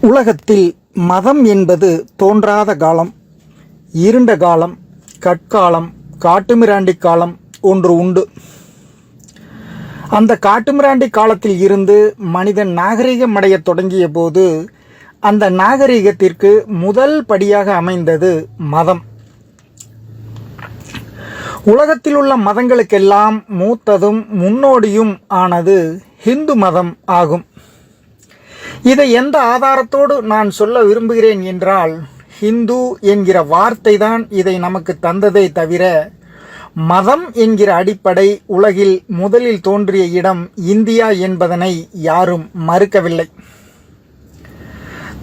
உலகத்தில் மதம் என்பது தோன்றாத காலம், இருண்ட காலம், கற்காலம், காட்டுமிராண்டி காலம் ஒன்று உண்டு. அந்த காட்டுமிராண்டி காலத்தில் இருந்து மனிதன் நாகரிகம் அடைய தொடங்கிய போது அந்த நாகரிகத்திற்கு முதல் படியாக அமைந்தது மதம். உலகத்தில் உள்ள மதங்களுக்கெல்லாம் மூத்ததும் முன்னோடியும் ஆனது ஹிந்து மதம் ஆகும். இதை எந்த ஆதாரத்தோடு நான் சொல்ல விரும்புகிறேன் என்றால், ஹிந்து என்கிற வார்த்தை தான் இதை நமக்கு தந்ததே தவிர, மதம் என்கிற அடிப்படை உலகில் முதலில் தோன்றிய இடம் இந்தியா என்பதனை யாரும் மறுக்கவில்லை.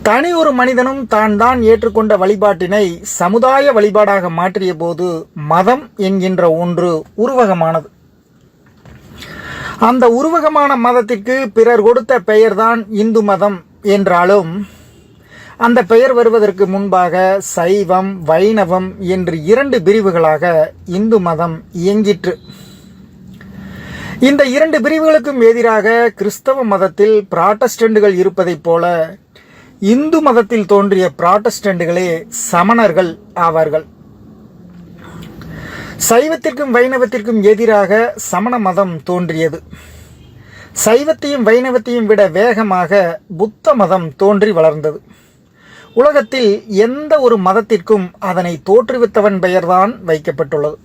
தனி ஒரு மனிதனும் தான் ஏற்றுக்கொண்ட வழிபாட்டினை சமுதாய வழிபாடாக மாற்றிய போது மதம் என்கின்ற ஒன்று உருவகமானது. அந்த உருவகமான மதத்திற்கு பிறர் கொடுத்த பெயர்தான் இந்து மதம் என்றாலும், அந்த பெயர் வருவதற்கு முன்பாக சைவம், வைணவம் என்று 2 பிரிவுகளாக இந்து மதம் இயங்கிற்று. இந்த 2 பிரிவுகளுக்கும் எதிராக கிறிஸ்தவ மதத்தில் புராட்டஸ்டன்ட்கள் இருப்பதைப் போல இந்து மதத்தில் தோன்றிய புராட்டஸ்டன்ட்களே சமணர்கள் ஆவார்கள். சைவத்திற்கும் வைணவத்திற்கும் எதிராக சமண மதம் தோன்றியது. சைவத்தையும் வைணவத்தையும் விட வேகமாக புத்த மதம் தோன்றி வளர்ந்தது. உலகத்தில் எந்த ஒரு மதத்திற்கும் அதனை தோற்றுவித்தவன் பெயர்தான் வைக்கப்பட்டுள்ளது.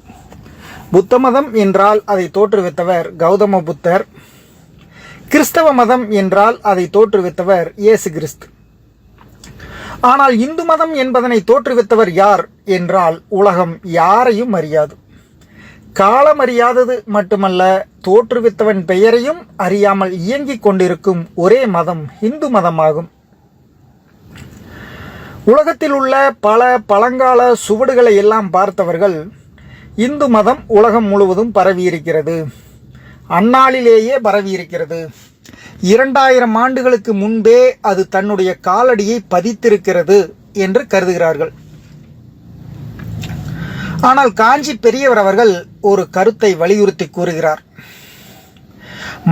புத்த மதம் என்றால் அதை தோற்றுவித்தவர் கௌதம புத்தர். கிறிஸ்தவ மதம் என்றால் அதை தோற்றுவித்தவர் இயேசு கிறிஸ்து. ஆனால் இந்து மதம் என்பதனை தோற்றுவித்தவர் யார் என்றால் உலகம் யாரையும் அறியாது. காலம் அறியாதது மட்டுமல்ல, தோற்றுவித்தவன் பெயரையும் அறியாமல் இயங்கிக் கொண்டிருக்கும் ஒரே மதம் இந்து மதமாகும். உலகத்தில் உள்ள பல பழங்கால சுவடுகளை எல்லாம் பார்த்தவர்கள் இந்து மதம் உலகம் முழுவதும் பரவியிருக்கிறது, அந்நாளிலேயே பரவியிருக்கிறது, 2000 ஆண்டுகளுக்கு முன்பே அது தன்னுடைய காலடியை பதித்திருக்கிறது என்று கருதுகிறார்கள். ஆனால் காஞ்சி பெரியவர் அவர்கள் ஒரு கருத்தை வலியுறுத்தி கூறுகிறார்.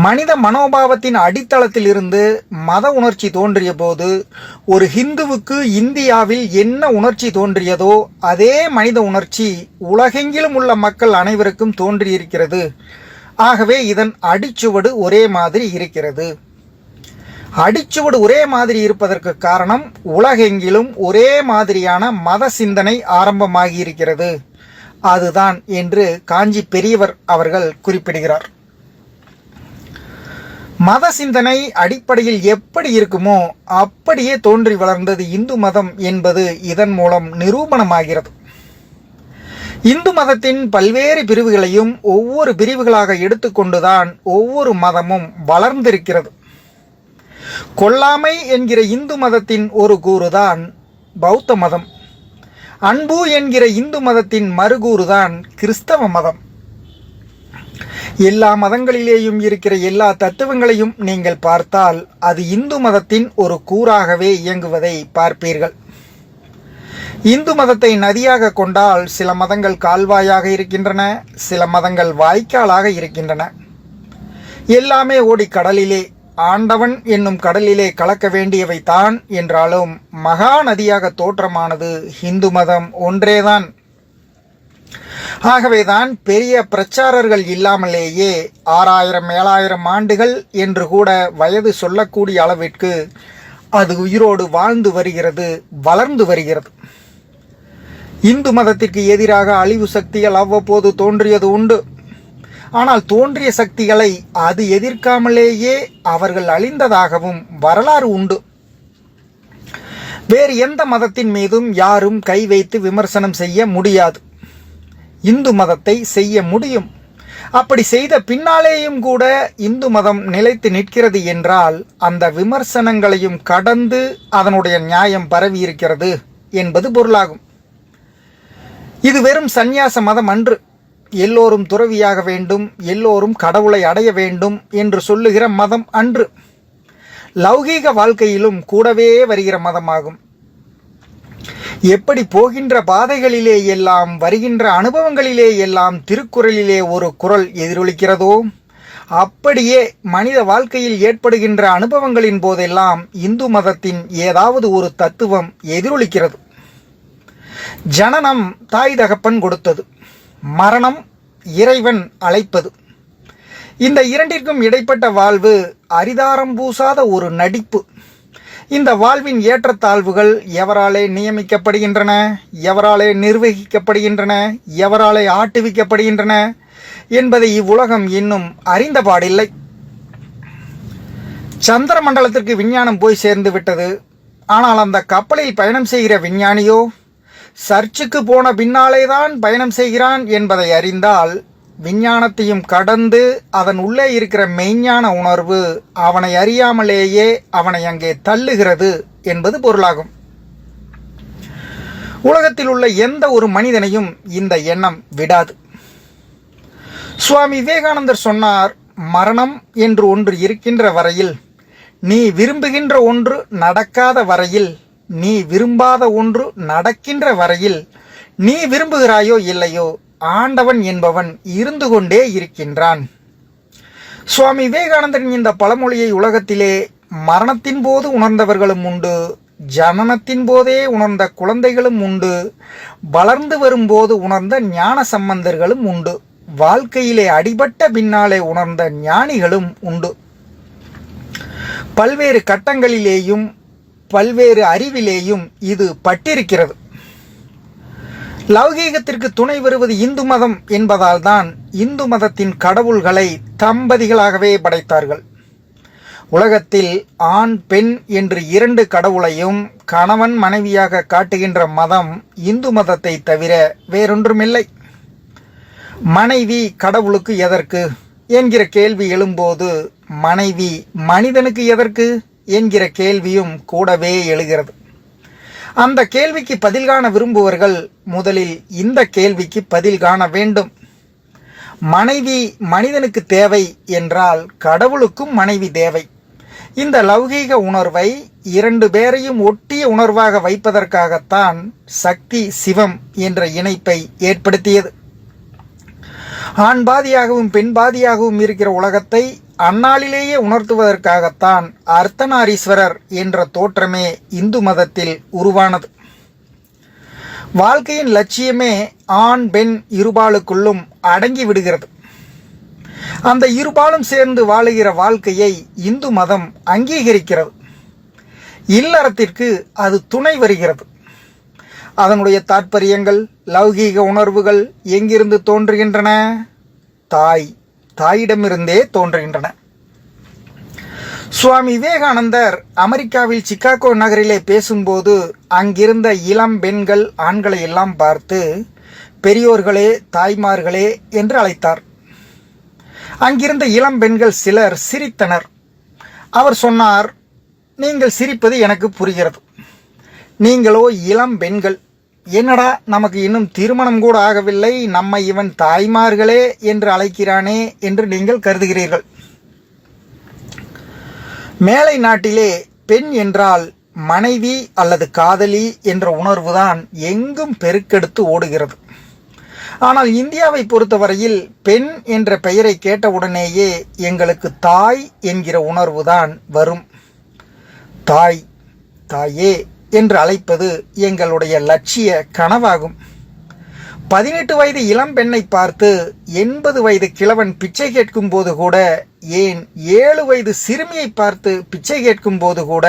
மனித மனோபாவத்தின் அடித்தளத்தில் இருந்து மத உணர்ச்சி தோன்றிய போது ஒரு ஹிந்துவுக்கு இந்தியாவில் என்ன உணர்ச்சி தோன்றியதோ அதே மனித உணர்ச்சி உலகெங்கிலும் உள்ள மக்கள் அனைவருக்கும் தோன்றியிருக்கிறது. ஆகவே இதன் அடிச்சுவடு ஒரே மாதிரி இருக்கிறது. அடிச்சுவடு ஒரே மாதிரி இருப்பதற்கு காரணம் உலகெங்கிலும் ஒரே மாதிரியான மத சிந்தனை ஆரம்பமாகி இருக்கிறது, அதுதான் என்று காஞ்சி பெரியவர் அவர்கள் குறிப்பிடுகிறார். மத சிந்தனை அடிப்படையில் எப்படி இருக்குமோ அப்படியே தோன்றி வளர்ந்தது இந்து மதம் என்பது இதன் மூலம் நிரூபணமாகிறது. இந்து மதத்தின் பல்வேறு பிரிவுகளையும் ஒவ்வொரு பிரிவுகளாக எடுத்துக்கொண்டுதான் ஒவ்வொரு மதமும் வளர்ந்திருக்கிறது. கொல்லாமை என்கிற இந்து மதத்தின் ஒரு கூறுதான் பௌத்த மதம். அன்பு என்கிற இந்து மதத்தின் மறுகூறுதான் கிறிஸ்தவ மதம். எல்லா மதங்களிலேயும் இருக்கிற எல்லா தத்துவங்களையும் நீங்கள் பார்த்தால் அது இந்து மதத்தின் ஒரு கூறாகவே இயங்குவதை பார்ப்பீர்கள். இந்து மதத்தை நதியாக கொண்டால் சில மதங்கள் கால்வாயாக இருக்கின்றன, சில மதங்கள் வாய்க்காலாக இருக்கின்றன. எல்லாமே ஓடி கடலிலே, ஆண்டவன் என்னும் கடலிலே கலக்க வேண்டியவை தான் என்றாலும் மகா நதியாக தோற்றமானது இந்து மதம் ஒன்றேதான். ஆகவேதான் பெரிய பிரச்சாரர்கள் இல்லாமலேயே 6000 7000 ஆண்டுகள் என்று கூட வயது சொல்லக்கூடிய அளவிற்கு அது உயிரோடு வாழ்ந்து வருகிறது, வளர்ந்து வருகிறது. இந்து மதத்திற்கு எதிராக அழிவு சக்திகள் அவ்வப்போது தோன்றியது உண்டு. ஆனால் தோன்றிய சக்திகளை அது எதிர்க்காமலேயே அவர்கள் அழிந்ததாகவும் வரலாறு உண்டு. வேறு எந்த மதத்தின் மீதும் யாரும் கை வைத்து விமர்சனம் செய்ய முடியாது. இந்து மதத்தை செய்ய முடியும். அப்படி செய்த பின்னாலேயும் கூட இந்து மதம் நிலைத்து நிற்கிறது என்றால் அந்த விமர்சனங்களையும் கடந்து அதனுடைய நியாயம் பரவி இருக்கிறது என்பது பொருளாகும். இது வெறும் சந்நியாச மதம் அன்று. எல்லோரும் துறவியாக வேண்டும், எல்லோரும் கடவுளை அடைய வேண்டும் என்று சொல்லுகிற மதம் அன்று. லௌகீக வாழ்க்கையிலும் கூடவே வருகிற மதமாகும். எப்படி போகின்ற பாதைகளிலே எல்லாம், வருகின்ற அனுபவங்களிலே எல்லாம் திருக்குறளிலே ஒரு குறள் எதிரொலிக்கிறதோ, அப்படியே மனித வாழ்க்கையில் ஏற்படுகின்ற அனுபவங்களின் போதெல்லாம் இந்து மதத்தின் ஏதாவது ஒரு தத்துவம் எதிரொலிக்கிறது. ஜனனம் தாய் தகப்பன் கொடுத்தது, மரணம் இறைவன் அழைப்பது. இந்த இரண்டிற்கும் இடைப்பட்ட வாழ்வு அரிதாரம் பூசாத ஒரு நடிப்பு. இந்த வாழ்வின் ஏற்றத்தாழ்வுகள் எவராலே நியமிக்கப்படுகின்றன, எவராலே நிர்வகிக்கப்படுகின்றன, எவராலே ஆட்டுவிக்கப்படுகின்றன என்பதை இவ்வுலகம் இன்னும் அறிந்தபாடில்லை. சந்திர மண்டலத்திற்கு விஞ்ஞானம் போய் சேர்ந்து விட்டது. ஆனால் அந்த கப்பலில் பயணம் செய்கிற விஞ்ஞானியோ சர்ச்சுக்கு போன பின்னாலேதான் பயணம் செய்கிறான் என்பதை அறிந்தால், விஞ்ஞானத்தையும் கடந்து அதன் உள்ளே இருக்கிற மெய்ஞான உணர்வு அவனை அறியாமலேயே அவனை அங்கே தள்ளுகிறது என்பது பொருளாகும். உலகத்தில் உள்ள எந்த ஒரு மனிதனையும் இந்த எண்ணம் விடாது. சுவாமி விவேகானந்தர் சொன்னார், மரணம் என்று ஒன்று இருக்கின்ற வரையில், நீ விரும்புகின்ற ஒன்று நடக்காத வரையில், நீ விரும்பாத ஒன்று நடக்கின்ற வரையில், நீ விரும்புகிறாயோ இல்லையோ ஆண்டவன் என்பவன் இருந்து கொண்டே இருக்கின்றான். சுவாமி விவேகானந்தரின் இந்த பழமொழியை உலகத்திலே மரணத்தின் போது உணர்ந்தவர்களும் உண்டு, ஜனனத்தின் போதே உணர்ந்த குழந்தைகளும் உண்டு, வளர்ந்து வரும்போது உணர்ந்த ஞான சம்பந்தர்களும் உண்டு, வாழ்க்கையிலே அடிபட்ட பின்னாலே உணர்ந்த ஞானிகளும் உண்டு. பல்வேறு கட்டங்களிலேயும் பல்வேறு அறிவிலேயும் இது பட்டிருக்கிறது. லௌகீகத்திற்கு துணை வருவது இந்து மதம் என்பதால் தான் இந்து மதத்தின் கடவுள்களை தம்பதிகளாகவே படைத்தார்கள். உலகத்தில் ஆண் பெண் என்று இரண்டு கடவுளையும் கணவன் மனைவியாக காட்டுகின்ற மதம் இந்து மதத்தை தவிர வேறொன்றுமில்லை. மனைவி கடவுளுக்கு எதற்கு என்கிற கேள்வி எழும்போது, மனைவி மனிதனுக்கு எதற்கு என்கிற கேள்வியும் கூடவே எழுகிறது. அந்த கேள்விக்கு பதில் காண விரும்புவர்கள் முதலில் இந்த கேள்விக்கு பதில் காண வேண்டும். மனைவி மனிதனுக்கு தேவை என்றால் கடவுளுக்கும் மனைவி தேவை. இந்த லௌகீக உணர்வை இரண்டு பேரையும் ஒட்டிய உணர்வாக வைப்பதற்காகத்தான் சக்தி சிவம் என்ற இணைப்பை ஏற்படுத்தியது. ஆண் பாதியாகவும் பெண் பாதியாகவும் இருக்கிற உலகத்தை அந்நாளிலேயே உணர்த்துவதற்காகத்தான் அர்த்தநாரீஸ்வரர் என்ற தோற்றமே இந்து மதத்தில் உருவானது. வாழ்க்கையின் லட்சியமே ஆண் பெண் இருபாலுக்குள்ளும் அடங்கி விடுகிறது. அந்த இருபாலும் சேர்ந்து வாழுகிற வாழ்க்கையை இந்து மதம் அங்கீகரிக்கிறது. இல்லறத்திற்கு அது துணை வருகிறது. அதனுடைய தாற்பயங்கள், லௌகீக உணர்வுகள் எங்கிருந்து தோன்றுகின்றன? தாயிடமிருந்தே தோன்றுகின்றன. சுவாமி விவேகானந்தர் அமெரிக்காவில் சிகாகோ நகரிலே பேசும்போது அங்கிருந்த இளம் பெண்கள் ஆண்களை எல்லாம் பார்த்து பெரியோர்களே, தாய்மார்களே என்று அழைத்தார். அங்கிருந்த இளம் பெண்கள் சிலர் சிரித்தனர். அவர் சொன்னார், நீங்கள் சிரிப்பது எனக்கு புரிகிறது. நீங்களோ இளம் பெண்கள், என்னடா நமக்கு இன்னும் திருமணம் கூட ஆகவில்லை, நம்மை இவன் தாய்மார்களே என்று அழைக்கிறானே என்று நீங்கள் கருதுகிறீர்கள். மேலை நாட்டிலே பெண் என்றால் மனைவி அல்லது காதலி என்ற உணர்வுதான் எங்கும் பெருக்கெடுத்து ஓடுகிறது. ஆனால் இந்தியாவை பொறுத்தவரையில் பெண் என்ற பெயரை கேட்டவுடனேயே எங்களுக்கு தாய் என்கிற உணர்வுதான் வரும். தாயே என்று அழைப்பது எங்களுடைய லட்சிய கனவாகும். 18 வயது இளம் பெண்ணை பார்த்து 80 வயது கிழவன் பிச்சை கேட்கும் போது கூட, ஏன் 7 வயது சிறுமியை பார்த்து பிச்சை கேட்கும் போது கூட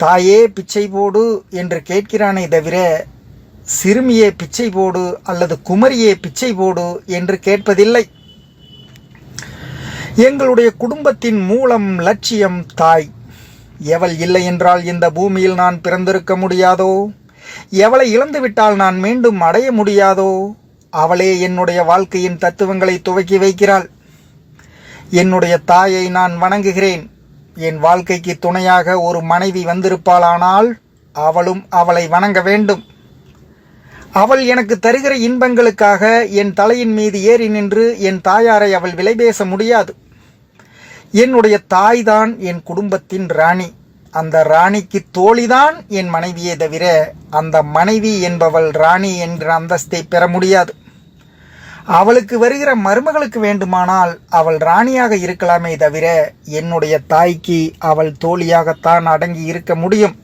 தாயே பிச்சை போடு என்று கேட்கிறானே தவிர சிறுமியே பிச்சை போடு அல்லது குமரியே பிச்சை போடு என்று கேட்பதில்லை. எங்களுடைய குடும்பத்தின் மூலம் லட்சியம் தாய். எவள் இல்லை என்றால் இந்த பூமியில் நான் பிறந்திருக்க முடியாதோ? எவளை இழந்துவிட்டால் நான் மீண்டும் அடைய முடியாதோ? அவளே என்னுடைய வாழ்க்கையின் தத்துவங்களை துவக்கி வைக்கிறாள். என்னுடைய தாயை நான் வணங்குகிறேன். என் வாழ்க்கைக்கு துணையாக ஒரு மனைவி வந்திருப்பாளானால் அவளும் அவளை வணங்க வேண்டும். அவள் எனக்கு தருகிற இன்பங்களுக்காக என் தலையின் மீது ஏறி நின்று என் தாயாரை அவள் விலை பேச முடியாது. என்னுடைய தாய்தான் என் குடும்பத்தின் ராணி. அந்த ராணிக்கு தோழிதான் என் மனைவியே தவிர அந்த மனைவி என்பவள் ராணி என்ற அந்தஸ்தை பெற முடியாது. அவளுக்கு வருகிற மருமகளுக்கு வேண்டுமானால் அவள் ராணியாக இருக்கலாமே தவிர என்னுடைய தாய்க்கு அவள் தோழியாகத்தான் அடங்கி இருக்க முடியும்.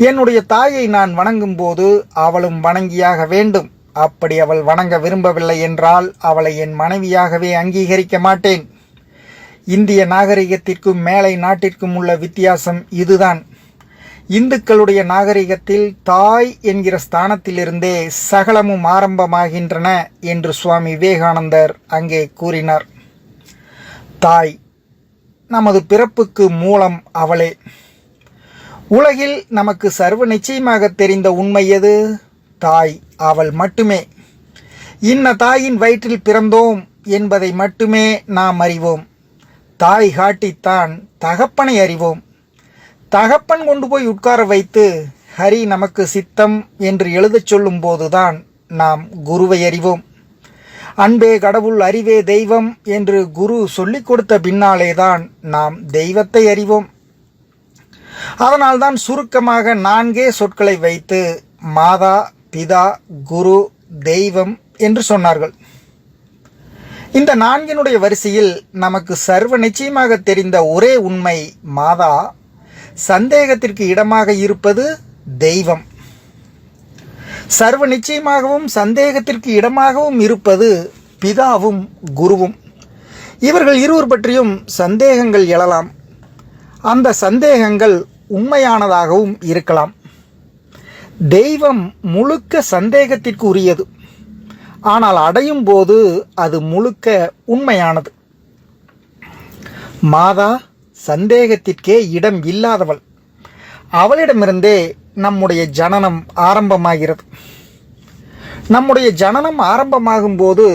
என்னுடைய தாயை நான் வணங்கும் போது அவளும் வணங்கியாக வேண்டும். அப்படி அவள் வணங்க விரும்பவில்லை என்றால் அவளை என் மனைவியாகவே அங்கீகரிக்க மாட்டேன். இந்திய நாகரிகத்திற்கும் மேலை நாட்டிற்கும் உள்ள வித்தியாசம் இதுதான். இந்துக்களுடைய நாகரிகத்தில் தாய் என்கிற ஸ்தானத்திலிருந்தே சகலமும் ஆரம்பமாகின்றன என்று சுவாமி விவேகானந்தர் அங்கே கூறினார். தாய் நமது பிறப்புக்கு மூலம் அவளே. உலகில் நமக்கு சர்வ நிச்சயமாக தெரிந்த உண்மை எது? தாய் அவள் மட்டுமே. இன்ன தாயின் வயிற்றில் பிறந்தோம் என்பதை மட்டுமே நாம் அறிவோம். தாய் காட்டித்தான் தகப்பனை அறிவோம். தகப்பன் கொண்டு போய் உட்கார வைத்து ஹரி நமக்கு சித்தம் என்று எழுதச் சொல்லும் போதுதான் நாம் குருவை அறிவோம். அன்பே கடவுள், அறிவே தெய்வம் என்று குரு சொல்லிக் கொடுத்த பின்னாலேதான் நாம் தெய்வத்தை அறிவோம். அதனால்தான் சுருக்கமாக 4 சொற்களை வைத்து மாதா, பிதா, குரு, தெய்வம் என்று சொன்னார்கள். இந்த 4 வரிசையில் நமக்கு சர்வ நிச்சயமாக தெரிந்த ஒரே உண்மை மாதா, சந்தேகத்திற்கு இடமாக இருப்பது தெய்வம். சர்வ நிச்சயமாகவும் சந்தேகத்திற்கு இடமாகவும் இருப்பது பிதாவும் குருவும். இவர்கள் இருவர் பற்றியும் சந்தேகங்கள் எழலாம். அந்த சந்தேகங்கள் உண்மையானதாகவும் இருக்கலாம். தெய்வம் முழுக்க சந்தேகத்திற்கு உரியது. ஆனால் அடையும் போது அது முழுக்க உண்மையானது. மாதா சந்தேகத்திற்கே இடம் இல்லாதவள். அவளிடமிருந்தே நம்முடைய ஜனனம் ஆரம்பமாகிறது. நம்முடைய ஜனனம் ஆரம்பமாகும் போது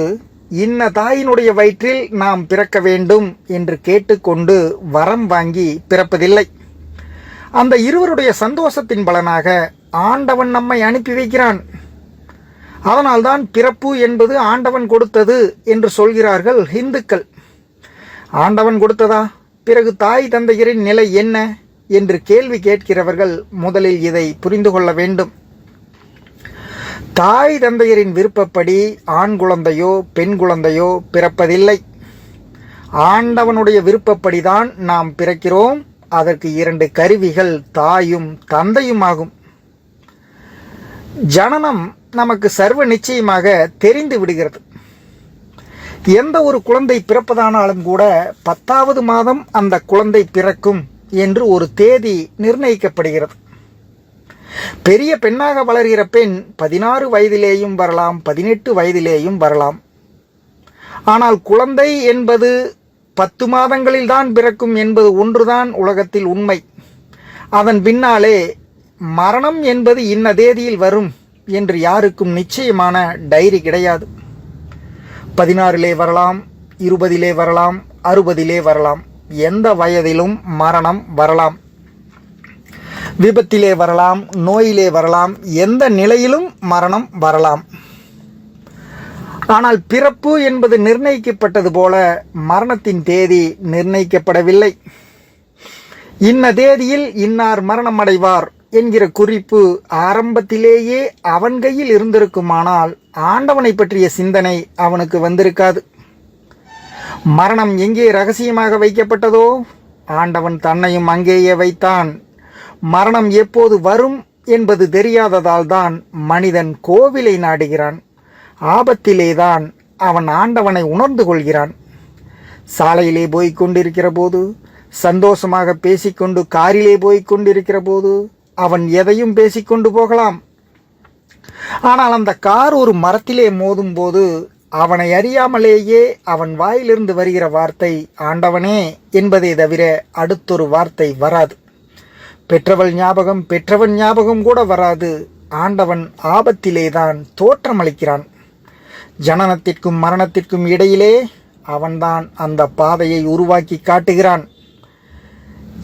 இன்ன தாயினுடைய வயிற்றில் நாம் பிறக்க வேண்டும் என்று கேட்டுக்கொண்டு வரம் வாங்கி பிறப்பதில்லை. அந்த இருவருடைய சந்தோஷத்தின் பலனாக ஆண்டவன் நம்மை அனுப்பி வைக்கிறான். அதனால்தான் பிறப்பு என்பது ஆண்டவன் கொடுத்தது என்று சொல்கிறார்கள் இந்துக்கள். ஆண்டவன் கொடுத்ததா? பிறகு தாய் தந்தையரின் நிலை என்ன என்று கேள்வி கேட்கிறவர்கள் முதலில் இதை புரிந்து கொள்ள வேண்டும். தாய் தந்தையரின் விருப்பப்படி ஆண் குழந்தையோ பெண் குழந்தையோ பிறப்பதில்லை. ஆண்டவனுடைய விருப்பப்படிதான் நாம் பிறக்கிறோம். அதற்கு 2 கருவிகள் தாயும் தந்தையுமாகும். ஜனனம் நமக்கு சர்வ நிச்சயமாக தெரிந்து விடுகிறது. எந்த ஒரு குழந்தை பிறப்பதானாலும் கூட 10வது மாதம் அந்த குழந்தை பிறக்கும் என்று ஒரு தேதி நிர்ணயிக்கப்படுகிறது. பெரிய பெண்ணாக வளர்கிற பெண் 16 வயதிலேயும் வரலாம், 18 வயதிலேயும் வரலாம். ஆனால் குழந்தை என்பது 10 மாதங்களில் தான் பிறக்கும் என்பது ஒன்றுதான் உலகத்தில் உண்மை. அதன் பின்னாலே மரணம் என்பது இன்ன தேதியில் வரும் என்று யாருக்கும் நிச்சயமான டைரி கிடையாது. 16 வரலாம், 20 வரலாம், 60 வரலாம். எந்த வயதிலும் மரணம் வரலாம். விபத்திலே வரலாம், நோயிலே வரலாம், எந்த நிலையிலும் மரணம் வரலாம். ஆனால் பிறப்பு என்பது நிர்ணயிக்கப்பட்டது போல மரணத்தின் தேதி நிர்ணயிக்கப்படவில்லை. இன்ன தேதியில் இன்னார் மரணம் அடைவார் என்கிற குறிப்பு ஆரம்பத்திலேயே அவன் கையில் இருந்திருக்குமானால் ஆண்டவனை பற்றிய சிந்தனை அவனுக்கு வந்திருக்காது. மரணம் எங்கே ரகசியமாக வைக்கப்பட்டதோ ஆண்டவன் தன்னையும் அங்கேயே வைத்தான். மரணம் எப்போது வரும் என்பது தெரியாததால் தான் மனிதன் கோவிலை நாடுகிறான். ஆபத்திலேதான் அவன் ஆண்டவனை உணர்ந்து கொள்கிறான். சாலையிலே போய்க் கொண்டிருக்கிற போது, சந்தோஷமாக பேசிக்கொண்டு காரிலே போய்க் கொண்டிருக்கிற போது அவன் எதையும் பேசிக்கொண்டு போகலாம். ஆனால் அந்த கார் ஒரு மரத்திலே மோதும் போது அவனை அறியாமலேயே அவன் வாயிலிருந்து வருகிற வார்த்தை ஆண்டவனே என்பதை தவிர அடுத்தொரு வார்த்தை வராது. பெற்றவள் ஞாபகம், பெற்றவன் ஞாபகம் கூட வராது. ஆண்டவன் ஆபத்திலேதான் தோற்றமளிக்கிறான். ஜனனத்திற்கும் மரணத்திற்கும் இடையிலே அவன்தான் அந்த பாதையை உருவாக்கி காட்டுகிறான்.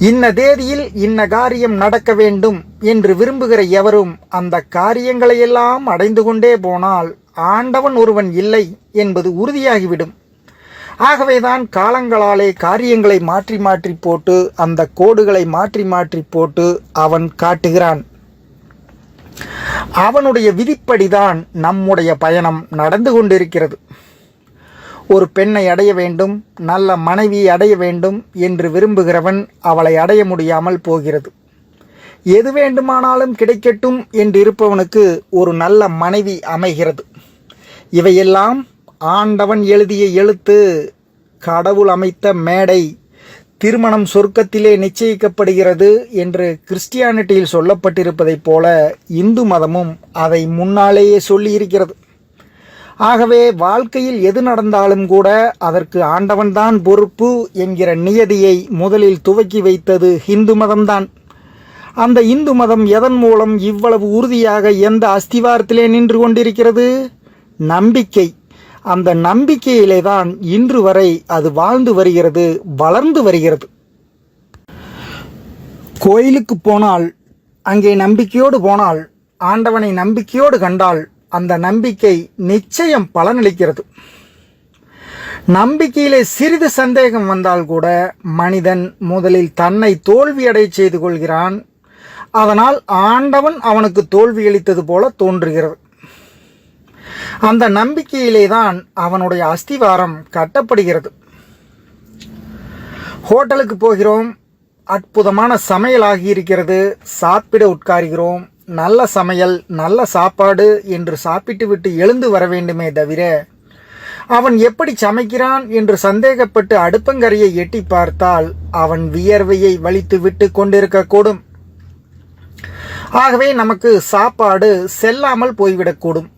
இன்ன தேதியில் இன்ன காரியம் நடக்க வேண்டும் என்று விரும்புகிற எவரும் அந்த காரியங்களையெல்லாம் அடைந்து கொண்டே போனால் ஆண்டவன் ஒருவன் இல்லை என்பது உறுதியாகிவிடும். ஆகவேதான் காலங்களாலே காரியங்களை மாற்றி மாற்றி போட்டு அந்த கோடுகளை மாற்றி மாற்றி போட்டு அவன் காட்டுகிறான். அவனுடைய விதிப்படிதான் நம்முடைய பயணம் நடந்து கொண்டிருக்கிறது. ஒரு பெண்ணை அடைய வேண்டும், நல்ல மனைவியை அடைய வேண்டும் என்று விரும்புகிறவன் அவளை அடைய முடியாமல் போகிறது. எது வேண்டுமானாலும் கிடைக்கட்டும் என்று இருப்பவனுக்கு ஒரு நல்ல மனைவி அமைகிறது. இவையெல்லாம் ஆண்டவன் எழுதிய எழுத்து, கடவுள் அமைத்த மேடை. திருமணம் சொர்க்கத்திலே நிச்சயிக்கப்படுகிறது என்று கிறிஸ்டியானிட்டியில் சொல்லப்பட்டிருப்பதைப் போல இந்து மதமும் அதை முன்னாலேயே சொல்லியிருக்கிறது. ஆகவே வாழ்க்கையில் எது நடந்தாலும் கூட அதற்கு ஆண்டவன்தான் பொறுப்பு என்கிற நியதியை முதலில் துவக்கி வைத்தது இந்து மதம்தான். அந்த இந்து மதம் எதன் மூலம் இவ்வளவு உறுதியாக எந்த அஸ்திவாரத்திலே நின்று கொண்டிருக்கிறது? நம்பிக்கை. அந்த நம்பிக்கையிலே தான் இன்று வரை அது வாழ்ந்து வருகிறது, வளர்ந்து வருகிறது. கோயிலுக்கு போனால், அங்கே நம்பிக்கையோடு போனால், ஆண்டவனை நம்பிக்கையோடு கண்டால் அந்த நம்பிக்கை நிச்சயம் பலனளிக்கிறது. நம்பிக்கையிலே சிறிது சந்தேகம் வந்தால் கூட மனிதன் முதலில் தன்னை தோல்வியடை செய்து கொள்கிறான். அதனால் ஆண்டவன் அவனுக்கு தோல்வியளித்தது போல தோன்றுகிறது. அந்த நம்பிக்கையிலே தான் அவனுடைய அஸ்திவாரம் கட்டப்படுகிறது. ஹோட்டலுக்கு போகிறோம், அற்புதமான சமையல் ஆகியிருக்கிறது, சாப்பிட உட்காருகிறோம். நல்ல சமையல், நல்ல சாப்பாடு என்று சாப்பிட்டு விட்டு எழுந்து வர வேண்டுமே தவிர அவன் எப்படி சமைக்கிறான் என்று சந்தேகப்பட்டு அடுப்பங்கரையை எட்டி பார்த்தால் அவன் வியர்வையை வலித்து விட்டு கொண்டிருக்கக்கூடும். ஆகவே நமக்கு சாப்பாடு செல்லாமல் போய்விடக்கூடும்.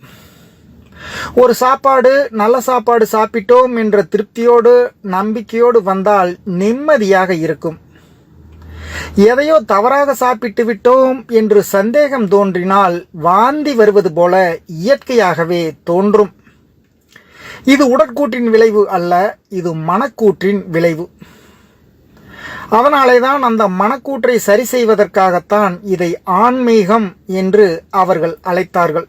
ஒரு சாப்பாடு, நல்ல சாப்பாடு சாப்பிட்டோம் என்ற திருப்தியோடு நம்பிக்கையோடு வந்தால் நிம்மதியாக இருக்கும். எதையோ தவறாக சாப்பிட்டு விட்டோம் என்று சந்தேகம் தோன்றினால் வாந்தி வருவது போல இயற்கையாகவே தோன்றும். இது உடற்கூற்றின் விளைவு அல்ல, இது மனக்கூற்றின் விளைவு. அதனாலே தான் அந்த மனக்கூற்றை சரி செய்வதற்காகத்தான் இதை ஆன்மீகம் என்று அவர்கள் அழைத்தார்கள்.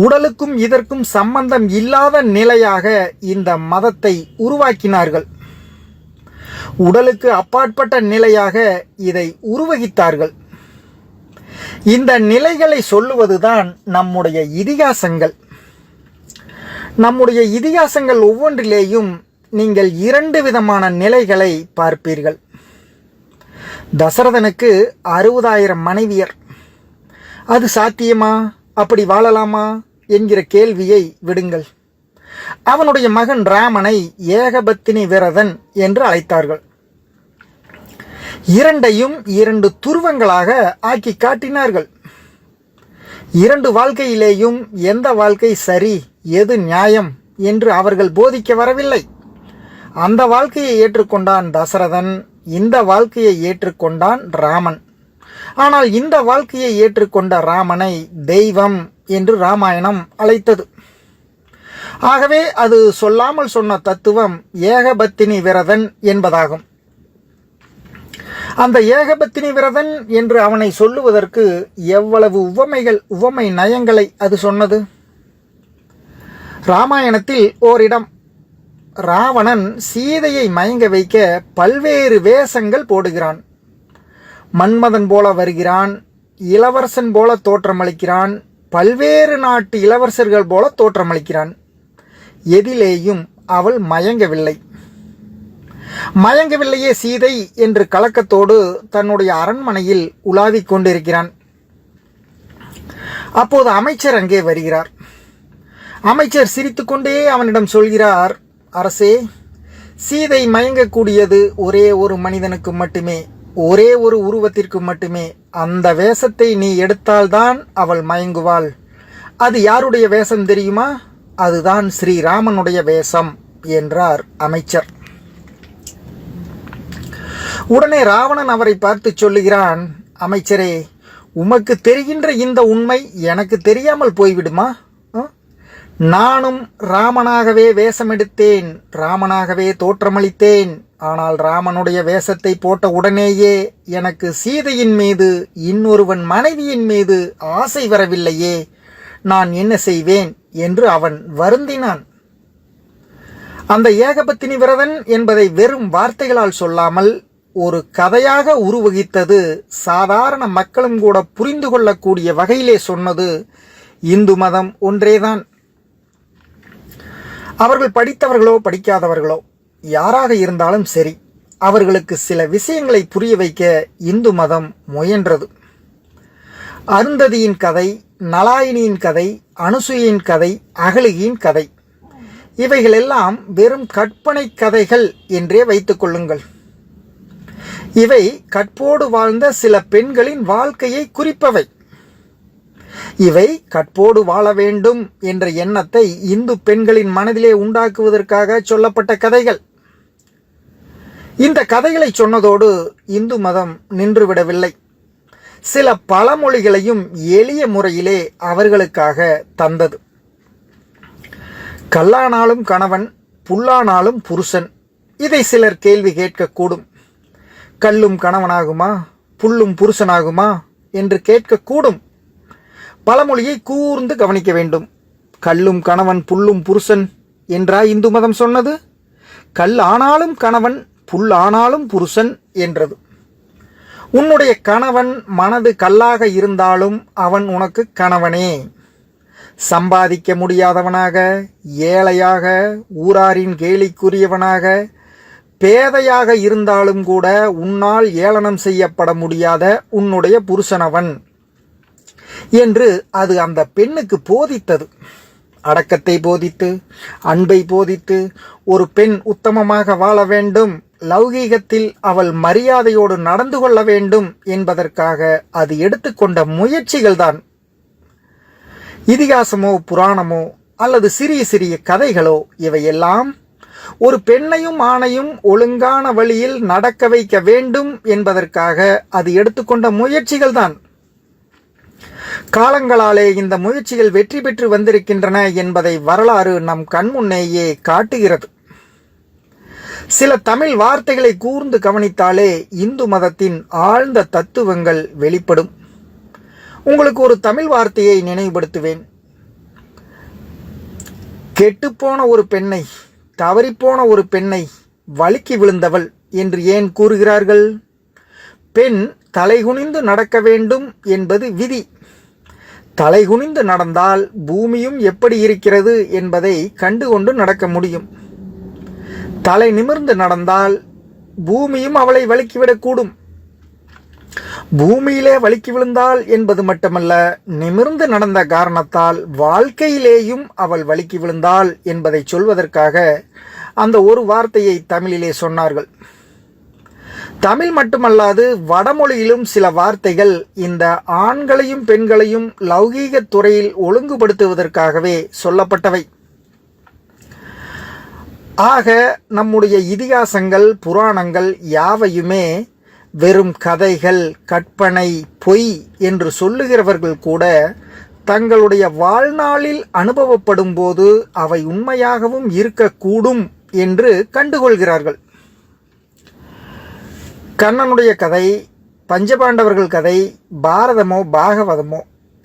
உடலுக்கும் இதற்கும் சம்பந்தம் இல்லாத நிலையாக இந்த மதத்தை உருவாக்கினார்கள். உடலுக்கு அப்பாற்பட்ட நிலையாக இதை உருவகித்தார்கள். இந்த நிலைகளை சொல்லுவதுதான் நம்முடைய இதிகாசங்கள். நம்முடைய இதிகாசங்கள் ஒவ்வொன்றிலேயும் நீங்கள் 2 விதமான நிலைகளை பார்ப்பீர்கள். தசரதனுக்கு 60,000 மனைவியர். அது சாத்தியமா? அப்படி வாழலாமா என்கிற கேள்வியை விடுங்கள். அவனுடைய மகன் ராமனை ஏகபத்தினி விரதன் என்று அழைத்தார்கள். இரண்டையும் 2 துருவங்களாக ஆக்கி காட்டினார்கள். 2 வாழ்க்கையிலேயும் எந்த வாழ்க்கை சரி, எது நியாயம் என்று அவர்கள் போதிக்க வரவில்லை. அந்த வாழ்க்கையை ஏற்றுக்கொண்டான் தசரதன், இந்த வாழ்க்கையை ஏற்றுக்கொண்டான் ராமன். ஆனால் இந்த வாழ்க்கையை ஏற்றுக்கொண்ட ராமனை தெய்வம் என்று ராமாயணம் அழைத்தது. ஆகவே அது சொல்லாமல் சொன்ன தத்துவம் ஏகபத்தினி விரதன் என்பதாகும். அந்த ஏகபத்தினி விரதன் என்று அவனை சொல்லுவதற்கு எவ்வளவு உவமை நயங்களை அது சொன்னது. ராமாயணத்தில் ஓரிடம், ராவணன் சீதையை மயங்க வைக்க பல்வேறு வேஷங்கள் போடுகிறான். மன்மதன் போல வருகிறான், இளவரசன் போல தோற்றமளிக்கிறான், பல்வேறு நாட்டு இளவரசர்கள் போல தோற்றமளிக்கிறான். எதிலேயும் அவள் மயங்கவில்லையே சீதை என்று கலக்கத்தோடு தன்னுடைய அரண்மனையில் உலாவிக் கொண்டிருக்கிறான். அப்போது அமைச்சர் அங்கே வருகிறார். அமைச்சர் சிரித்துக்கொண்டே அவனிடம் சொல்கிறார், அரசே, சீதை மயங்கக்கூடியது ஒரே ஒரு மனிதனுக்கு மட்டுமே, ஒரே ஒரு உருவத்திற்கு மட்டுமே. அந்த வேஷத்தை நீ எடுத்தால்தான் அவள் மயங்குவாள். அது யாருடைய வேஷம் தெரியுமா? அதுதான் ஸ்ரீராமனுடைய வேஷம் என்றார் அமைச்சர். உடனே ராவணன் அவரை பார்த்து சொல்லுகிறான், அமைச்சரே, உமக்கு தெரிகின்ற இந்த உண்மை எனக்கு தெரியாமல் போய்விடுமா? நானும் ராமனாகவே வேஷமெடுத்தேன், ராமனாகவே தோற்றமளித்தேன். ஆனால் ராமனுடைய வேஷத்தை போட்ட உடனேயே எனக்கு சீதையின் மீது, இன்னொருவன் மனைவியின் மீது ஆசை வரவில்லையே, நான் என்ன செய்வேன் என்று அவன் வருந்தினான். அந்த ஏகபத்தினி விரதன் என்பதை வெறும் வார்த்தைகளால் சொல்லாமல் ஒரு கதையாக உருவகித்தது, சாதாரண மக்களும் கூட புரிந்து கொள்ளக்கூடிய வகையிலே சொன்னது இந்து மதம் ஒன்றேதான். அவர்கள் படித்தவர்களோ படிக்காதவர்களோ யாராக இருந்தாலும் சரி, அவர்களுக்கு சில விஷயங்களை புரிய வைக்க இந்து மதம் முயன்றது. அருந்ததியின் கதை, நலாயினியின் கதை, அனுசூயின் கதை, அகலியின் கதை, இவைகளெல்லாம் வெறும் கற்பனை கதைகள் என்றே வைத்துக் கொள்ளுங்கள். இவை கற்போடு வாழ்ந்த சில பெண்களின் வாழ்க்கையை குறிப்பவை. இவை கற்போடு வாழ வேண்டும் என்ற எண்ணத்தை இந்து பெண்களின் மனதிலே உண்டாக்குவதற்காக சொல்லப்பட்ட கதைகள். இந்த கதைகளை சொன்னதோடு இந்து மதம் நின்றுவிடவில்லை. சில பழமொழிகளையும் எளிய முறையிலே அவர்களுக்காக தந்தது. கல்லானாலும் கணவன், புல்லானாலும் புருஷன். இதை சிலர் கேள்வி கேட்கக்கூடும். கல்லும் கணவனாகுமா, புல்லும் புருஷனாகுமா என்று கேட்கக்கூடும். பழமொழியை கூர்ந்து கவனிக்க வேண்டும். கல்லும் கணவன், புல்லும் புருஷன் என்றா இந்து மதம் சொன்னது? கல் ஆனாலும் கணவன், புல் ஆனாலும் புருஷன் என்றது. உன்னுடைய கணவன் மனது கல்லாக இருந்தாலும் அவன் உனக்கு கணவனே. சம்பாதிக்க முடியாதவனாக, ஏழையாக, ஊராரின் கேலிக்குரியவனாக, பேதையாக இருந்தாலும் கூட உன்னால் ஏளனம் செய்யப்பட முடியாத உன்னுடைய புருஷனவன் என்று அது அந்த பெண்ணுக்கு போதித்தது. அடக்கத்தை போதித்து, அன்பை போதித்து, ஒரு பெண் உத்தமமாக வாழ வேண்டும், லௌகீகத்தில் அவள் மரியாதையோடு நடந்து கொள்ள வேண்டும் என்பதற்காக அது எடுத்துக்கொண்ட முயற்சிகள்தான். இதிகாசமோ புராணமோ அல்லது சிறிய சிறிய கதைகளோ இவையெல்லாம் ஒரு பெண்ணையும் ஆணையும் ஒழுங்கான வழியில் நடக்க வைக்க வேண்டும் என்பதற்காக அது எடுத்துக்கொண்ட முயற்சிகள் தான். காலங்களாலே இந்த முயற்சிகள் வெற்றி பெற்று வந்திருக்கின்றன என்பதை வரலாறு நம் கண்முன்னேயே காட்டுகிறது. சில தமிழ் வார்த்தைகளை கூர்ந்து கவனித்தாலே இந்து மதத்தின் ஆழ்ந்த தத்துவங்கள் வெளிப்படும். உங்களுக்கு ஒரு தமிழ் வார்த்தையை நினைவுபடுத்துவேன். கெட்டுப்போன ஒரு பெண்ணை, தவறிப்போன ஒரு பெண்ணை வழுக்கி விழுந்தவள் என்று ஏன் கூறுகிறார்கள்? பெண் தலைகுனிந்து நடக்க வேண்டும் என்பது விதி. தலைகுனிந்து நடந்தால் பூமியும் எப்படி இருக்கிறது என்பதை கண்டுகொண்டு நடக்க முடியும். தலை நிமிர்ந்து நடந்தால் பூமியும் அவளை வழுக்கிவிடக்கூடும். பூமியிலே வழுக்கி விழுந்தாள் என்பது மட்டுமல்ல, நிமிர்ந்து நடந்த காரணத்தால் வாழ்க்கையிலேயும் அவள் வழுக்கி விழுந்தாள் என்பதை சொல்வதற்காக அந்த ஒரு வார்த்தையை தமிழிலே சொன்னார்கள். தமிழ் மட்டுமல்லாது வடமொழியிலும் சில வார்த்தைகள் இந்த ஆண்களையும் பெண்களையும் லௌகீக துறையில் ஒழுங்குபடுத்துவதற்காகவே சொல்லப்பட்டவை. ஆக நம்முடைய இதிகாசங்கள், புராணங்கள் யாவையுமே வெறும் கதைகள், கற்பனை, பொய் என்று சொல்லுகிறவர்கள் கூட தங்களுடைய வாழ்நாளில் அனுபவப்படும் போது அவை உண்மையாகவும் இருக்கக்கூடும் என்று கண்டுகொள்கிறார்கள். கண்ணனுடைய கதை, பஞ்சபாண்டவர்கள் கதை, பாரதமோ பாகவதமோ,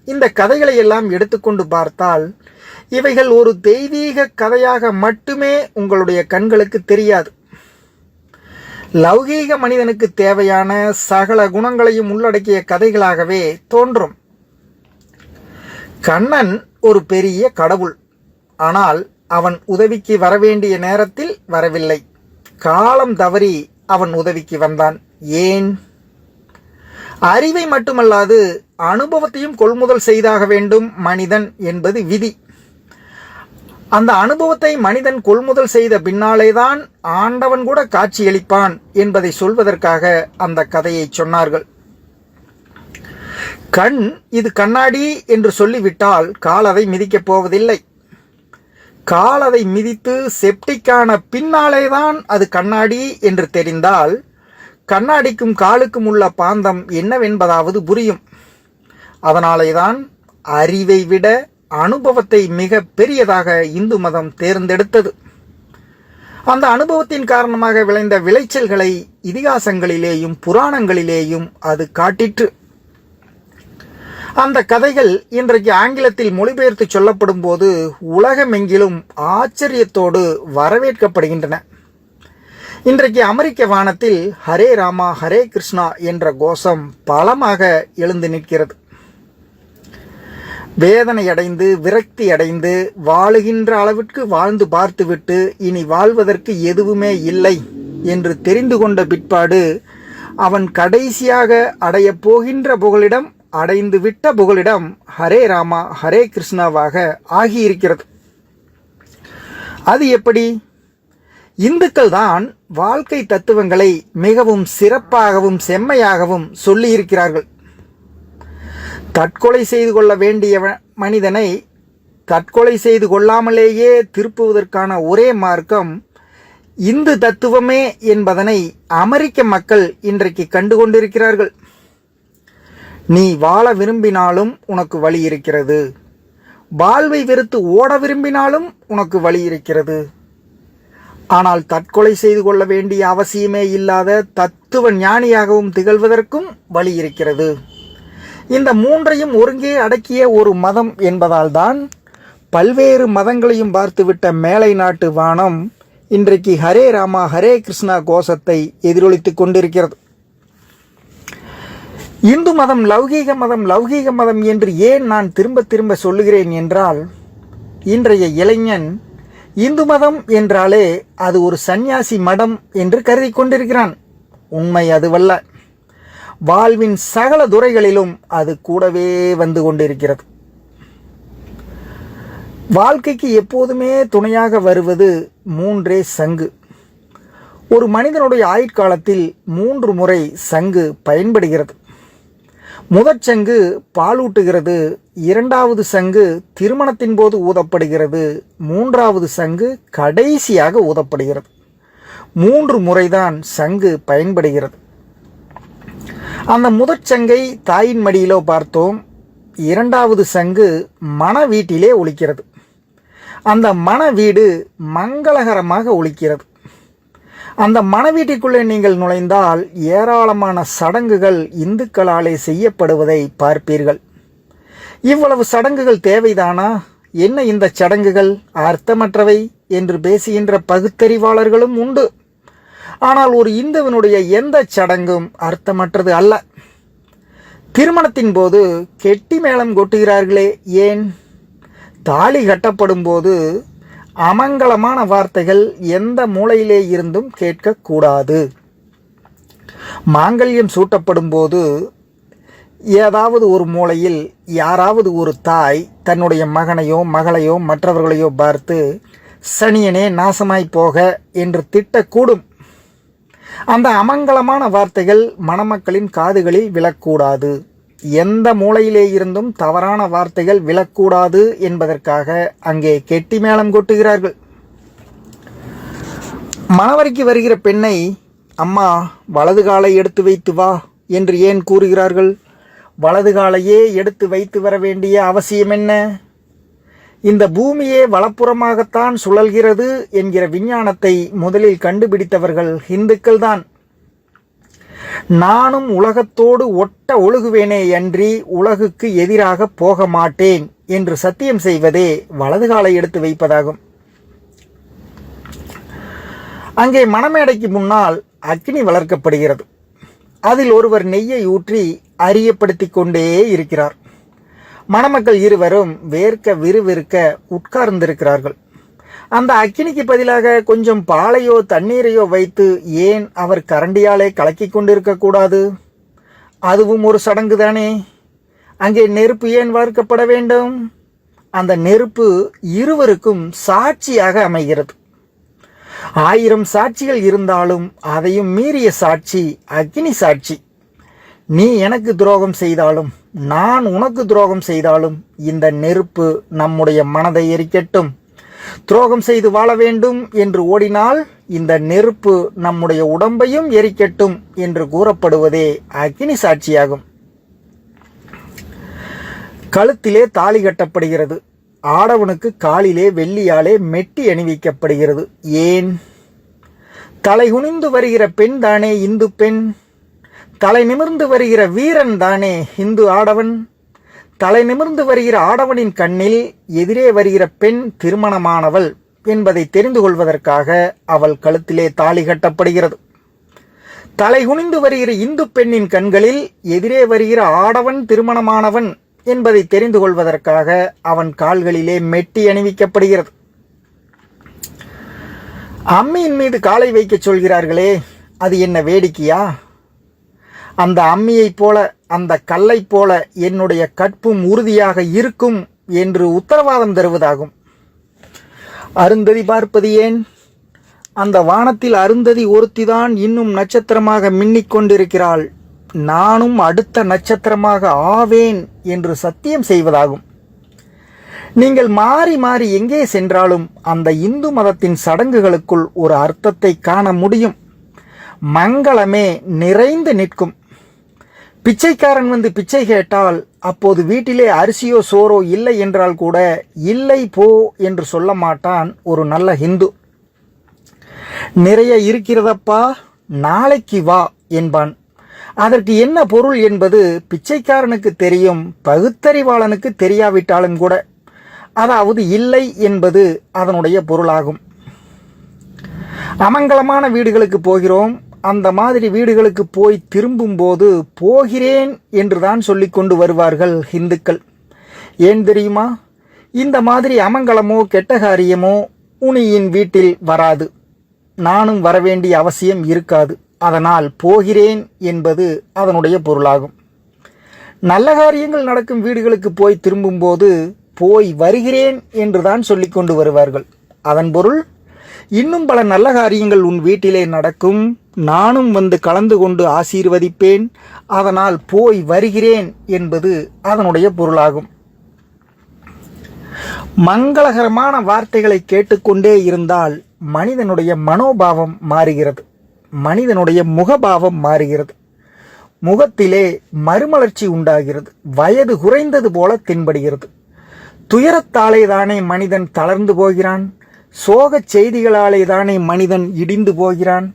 இந்த கதைகளை எல்லாம் எடுத்துக்கொண்டு பார்த்தால் இவைகள் ஒரு தெய்வீக கதையாக மட்டுமே உங்களுடைய கண்களுக்கு தெரியாது. லௌகீக மனிதனுக்கு தேவையான சகல குணங்களையும் உள்ளடக்கிய கதைகளாகவே தோன்றும். கண்ணன் ஒரு பெரிய கடவுள். ஆனால் அவன் உதவிக்கு வரவேண்டிய நேரத்தில் வரவில்லை. காலம் தவறி அவன் உதவிக்கு வந்தான். ஏன்? அறிவை மட்டுமல்லாது அனுபவத்தையும் கொள்முதல் செய்தாக வேண்டும் மனிதன் என்பது விதி. அந்த அனுபவத்தை மனிதன் கொள்முதல் செய்த பின்னாலேதான் ஆண்டவன் கூட காட்சியளிப்பான் என்பதை சொல்வதற்காக அந்த கதையை சொன்னார்கள். கண் இது கண்ணாடி என்று சொல்லிவிட்டால் கால் அதை மிதிக்கப் போவதில்லை. கால் அதை மிதித்து செப்டிக்கான பின்னாலேதான் அது கண்ணாடி என்று தெரிந்தால் கண்ணாடிக்கும் காலுக்கும் உள்ள பாந்தம் என்னவென்பதாவது புரியும். அதனாலேதான் அறிவை விட அனுபவத்தை மிக பெரியதாக இந்து மதம் தேர்ந்தெடுத்தது. அந்த அனுபவத்தின் காரணமாக விளைந்த விளைச்சல்களை இதிகாசங்களிலேயும் புராணங்களிலேயும் அது காட்டிற்று. அந்த கதைகள் இன்றைக்கு ஆங்கிலத்தில் மொழிபெயர்த்து சொல்லப்படும் போது உலகமெங்கிலும் ஆச்சரியத்தோடு வரவேற்கப்படுகின்றன. இன்றைக்கு அமெரிக்க வானத்தில் ஹரே ராமா ஹரே கிருஷ்ணா என்ற கோஷம் பலமாக எழுந்து நிற்கிறது. வேதனை அடைந்து விரக்தி அடைந்து வாழுகின்ற அளவிற்கு வாழ்ந்து பார்த்துவிட்டு இனி வாழ்வதற்கு எதுவுமே இல்லை என்று தெரிந்து கொண்ட பிற்பாடு அவன் கடைசியாக அடையப் போகின்ற புகலிடம், அடைந்து விட்ட புகலிடம் ஹரே ராமா ஹரே கிருஷ்ணாவாக ஆகியிருக்கிறது. அது எப்படி? இந்துக்கள் தான் வாழ்க்கை தத்துவங்களை மிகவும் சிறப்பாகவும் செம்மையாகவும் சொல்லியிருக்கிறார்கள். தற்கொலை செய்து கொள்ள வேண்டிய மனிதனை தற்கொலை செய்து கொள்ளாமலேயே திருப்புவதற்கான ஒரே மார்க்கம் இந்து தத்துவமே என்பதனை அமெரிக்க மக்கள் இன்றைக்கு கண்டுகொண்டிருக்கிறார்கள். நீ வாழ விரும்பினாலும் உனக்கு வழி இருக்கிறது, வாழ்வை வெறுத்து ஓட விரும்பினாலும் உனக்கு வழி இருக்கிறது. ஆனால் தற்கொலை செய்து கொள்ள வேண்டிய அவசியமே இல்லாத தத்துவ ஞானியாகவும் திகழ்வதற்கும் வழி இருக்கிறது. இந்த மூன்றையும் ஒருங்கே அடக்கிய ஒரு மதம் என்பதால் தான் பல்வேறு மதங்களையும் பார்த்துவிட்ட மேலை நாட்டு வானம் இன்றைக்கு ஹரே ராமா ஹரே கிருஷ்ணா கோஷத்தை எதிரொலித்துக் கொண்டிருக்கிறது. இந்து மதம் லௌகீக மதம் லௌகீக மதம் என்று ஏன் நான் திரும்ப திரும்ப சொல்லுகிறேன் என்றால், இன்றைய இளைஞன் இந்து மதம் என்றாலே அது ஒரு சந்நியாசி மடம் என்று கருதி கொண்டிருக்கிறான். உண்மை அதுவல்ல. வாழ்வின் சகல துறைகளிலும் அது கூடவே வந்து கொண்டிருக்கிறது. வாழ்க்கைக்கு எப்போதுமே துணையாக வருவது மூன்றே சங்கு. ஒரு மனிதனுடைய ஆயுட்காலத்தில் 3 முறை சங்கு பயன்படுகிறது. முதற் சங்கு பாலூட்டுகிறது, 2வது சங்கு திருமணத்தின் போது ஊதப்படுகிறது, 3வது சங்கு கடைசியாக ஊதப்படுகிறது. 3 முறைதான் சங்கு பயன்படுகிறது. அந்த முதற் சங்கை தாயின் மடியிலோ பார்த்தோம். 2வது சங்கு மன வீட்டிலே ஒலிக்கிறது. அந்த மன வீடு மங்களகரமாக ஒலிக்கிறது. அந்த மன வீட்டிற்குள்ளே நீங்கள் நுழைந்தால் ஏராளமான சடங்குகள் இந்துக்களாலே செய்யப்படுவதை பார்ப்பீர்கள். இவ்வளவு சடங்குகள் தேவைதானா? என்ன இந்த சடங்குகள் அர்த்தமற்றவை என்று பேசுகின்ற பகுத்தறிவாளர்களும் உண்டு. ஆனால் ஒரு இந்துவனுடைய எந்த சடங்கும் அர்த்தமற்றது அல்ல. திருமணத்தின் போது கெட்டி மேளம் கொட்டுகிறார்களே, ஏன்? தாலி கட்டப்படும் போது அமங்கலமான வார்த்தைகள் எந்த மூலையிலே இருந்தும் கேட்கக்கூடாது. மாங்கல்யம் சூட்டப்படும் போது ஏதாவது ஒரு மூலையில் யாராவது ஒரு தாய் தன்னுடைய மகனையோ மகளையோ மற்றவர்களையோ பார்த்து சனியனே நாசமாய் போக என்று திட்டக்கூடும். அந்த அமங்கலமான வார்த்தைகள் மணமக்களின் காதுகளில் விழக்கூடாது. எந்த மூலையிலே இருந்தும் தவறான வார்த்தைகள் விழக்கூடாது என்பதற்காக அங்கே கெட்டி மேளம் கொட்டுகிறார்கள். மணவரைக்கு வருகிற பெண்ணை அம்மா வலது காலை எடுத்து வைத்து வா என்று ஏன் கூறுகிறார்கள்? வலது காலையே எடுத்து வைத்து வர வேண்டிய அவசியம் என்ன? இந்த பூமியே வலப்புறமாகத்தான் சுழல்கிறது என்கிற விஞ்ஞானத்தை முதலில் கண்டுபிடித்தவர்கள் இந்துக்கள் தான். நானும் உலகத்தோடு ஒட்ட ஒழுகுவேனே அன்றி உலகுக்கு எதிராக போக மாட்டேன் என்று சத்தியம் செய்வதே வலது காலை எடுத்து வைப்பதாகும். அங்கே மணமேடைக்கு முன்னால் அக்னி வளர்க்கப்படுகிறது. அதில் ஒருவர் நெய்யை ஊற்றி அரியப்படுத்தி கொண்டே இருக்கிறார். மணமக்கள் இருவரும் வேர்க்க விறுவிறுக்க உட்கார்ந்திருக்கிறார்கள். அந்த அக்கினிக்கு பதிலாக கொஞ்சம் பாலையோ தண்ணீரையோ வைத்து ஏன் அவர் கரண்டியாலே கலக்கி கொண்டிருக்க கூடாது? அதுவும் ஒரு சடங்கு தானே. அங்கே நெருப்பு ஏன் வார்க்கப்பட வேண்டும்? அந்த நெருப்பு இருவருக்கும் சாட்சியாக அமைகிறது. 1000 சாட்சிகள் இருந்தாலும் அதையும் மீறிய சாட்சி அக்னி சாட்சி. நீ எனக்கு துரோகம் செய்தாலும் நான் உனக்கு துரோகம் செய்தாலும் இந்த நெருப்பு நம்முடைய மனதை எரிக்கட்டும். துரோகம் செய்து வாழ வேண்டும் என்று ஓடினால் இந்த நெருப்பு நம்முடைய உடம்பையும் எரிக்கட்டும் என்று கூறப்படுவதே அக்னி சாட்சியாகும். கழுத்திலே தாலி கட்டப்படுகிறது. ஆடவனுக்கு காலிலே வெள்ளியாலே மெட்டி அணிவிக்கப்படுகிறது. ஏன்? தலை குனிந்து வருகிற பெண் தானே இந்து பெண். தலை நிமிர்ந்து வருகிற வீரன் தானே இந்து ஆடவன். தலை நிமிர்ந்து வருகிற ஆடவனின் கண்ணில் எதிரே வருகிற பெண் திருமணமானவள் என்பதை தெரிந்து கொள்வதற்காக அவள் கழுத்திலே தாலி கட்டப்படுகிறது. தலை குனிந்து வருகிற இந்து பெண்ணின் கண்களில் எதிரே வருகிற ஆடவன் திருமணமானவன் என்பதை தெரிந்து கொள்வதற்காக அவன் கால்களிலே மெட்டி அணிவிக்கப்படுகிறது. அம்மியின் மீது காலை வைக்க சொல்கிறார்களே, அது என்ன வேடிக்கையா? அந்த அம்மியைப் போல, அந்த கல்லைப் போல என்னுடைய கற்பும் உறுதியாக இருக்கும் என்று உத்தரவாதம் தருவதாகும். அருந்ததி பார்ப்பது ஏன்? அந்த வானத்தில் அருந்ததி ஒருத்திதான் இன்னும் நட்சத்திரமாக மின்னிக் கொண்டிருக்கிறாள். நானும் அடுத்த நட்சத்திரமாக ஆவேன் என்று சத்தியம் செய்வதாகும். நீங்கள் மாறி மாறி எங்கே சென்றாலும் அந்த இந்து மதத்தின் சடங்குகளுக்குள் ஒரு அர்த்தத்தை காண முடியும். மங்களமே நிறைந்து நிற்கும். பிச்சைக்காரன் வந்து பிச்சை கேட்டால் அப்போது வீட்டிலே அரிசியோ சோறோ இல்லை என்றால் கூட இல்லை போ என்று சொல்ல மாட்டான் ஒரு நல்ல ஹிந்து. நிறைய இருக்கிறதப்பா, நாளைக்கு வா என்பான். அதற்கு என்ன பொருள் என்பது பிச்சைக்காரனுக்கு தெரியும், பகுத்தறிவாளனுக்கு தெரியாவிட்டாலும் கூட. அதாவது இல்லை என்பது அதனுடைய பொருளாகும். அமங்கலமான வீடுகளுக்கு போகிறோம். அந்த மாதிரி வீடுகளுக்கு போய் திரும்பும் போது போகிறேன் என்றுதான் சொல்லி கொண்டு வருவார்கள் ஹிந்துக்கள். ஏன் தெரியுமா? இந்த மாதிரி அமங்கலமோ கெட்ட காரியமோ உனியின் வீட்டில் வராது, நானும் வரவேண்டிய அவசியம் இருக்காது. அதனால் போகிறேன் என்பது அதனுடைய பொருளாகும். நல்ல காரியங்கள் நடக்கும் வீடுகளுக்கு போய் திரும்பும்போது போய் வருகிறேன் என்றுதான் சொல்லி கொண்டு வருவார்கள். அதன் பொருள், இன்னும் பல நல்ல காரியங்கள் உன் வீட்டிலே நடக்கும், நானும் வந்து கலந்து கொண்டு ஆசீர்வதிப்பேன், அதனால் போய் வருகிறேன் என்பது அதனுடைய பொருளாகும். மங்களகரமான வார்த்தைகளை கேட்டுக்கொண்டே இருந்தால் மனிதனுடைய மனோபாவம் மாறுகிறது, மனிதனுடைய முகபாவம் மாறுகிறது, முகத்திலே மறுமலர்ச்சி உண்டாகிறது, வயது குறைந்தது போல தென்படுகிறது. துயரத்தாலே தானே மனிதன் தளர்ந்து போகிறான், சோகச் செய்திகளாலே தானே மனிதன் இடிந்து போகிறான்.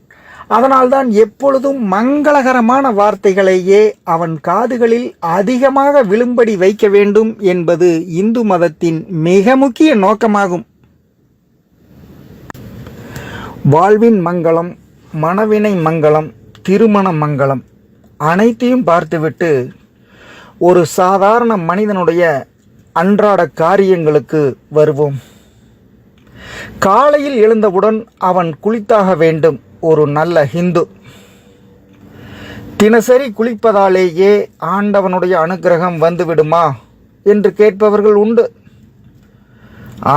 அதனால்தான் எப்பொழுதும் மங்களகரமான வார்த்தைகளையே அவன் காதுகளில் அதிகமாக விழும்படி வைக்க வேண்டும் என்பது இந்து மதத்தின் மிக முக்கிய நோக்கமாகும். வாழ்வின் மங்களம், மனவினை மங்களம், திருமண மங்களம் அனைத்தையும் பார்த்துவிட்டு ஒரு சாதாரண மனிதனுடைய அன்றாட காரியங்களுக்கு வருவோம். காலையில் எழுந்தவுடன் அவன் குளித்தாக வேண்டும். ஒரு நல்ல ஹிந்து தினசரி குளிப்பதாலேயே ஆண்டவனுடைய அனுக்கிரகம் வந்துவிடுமா என்று கேட்பவர்கள் உண்டு.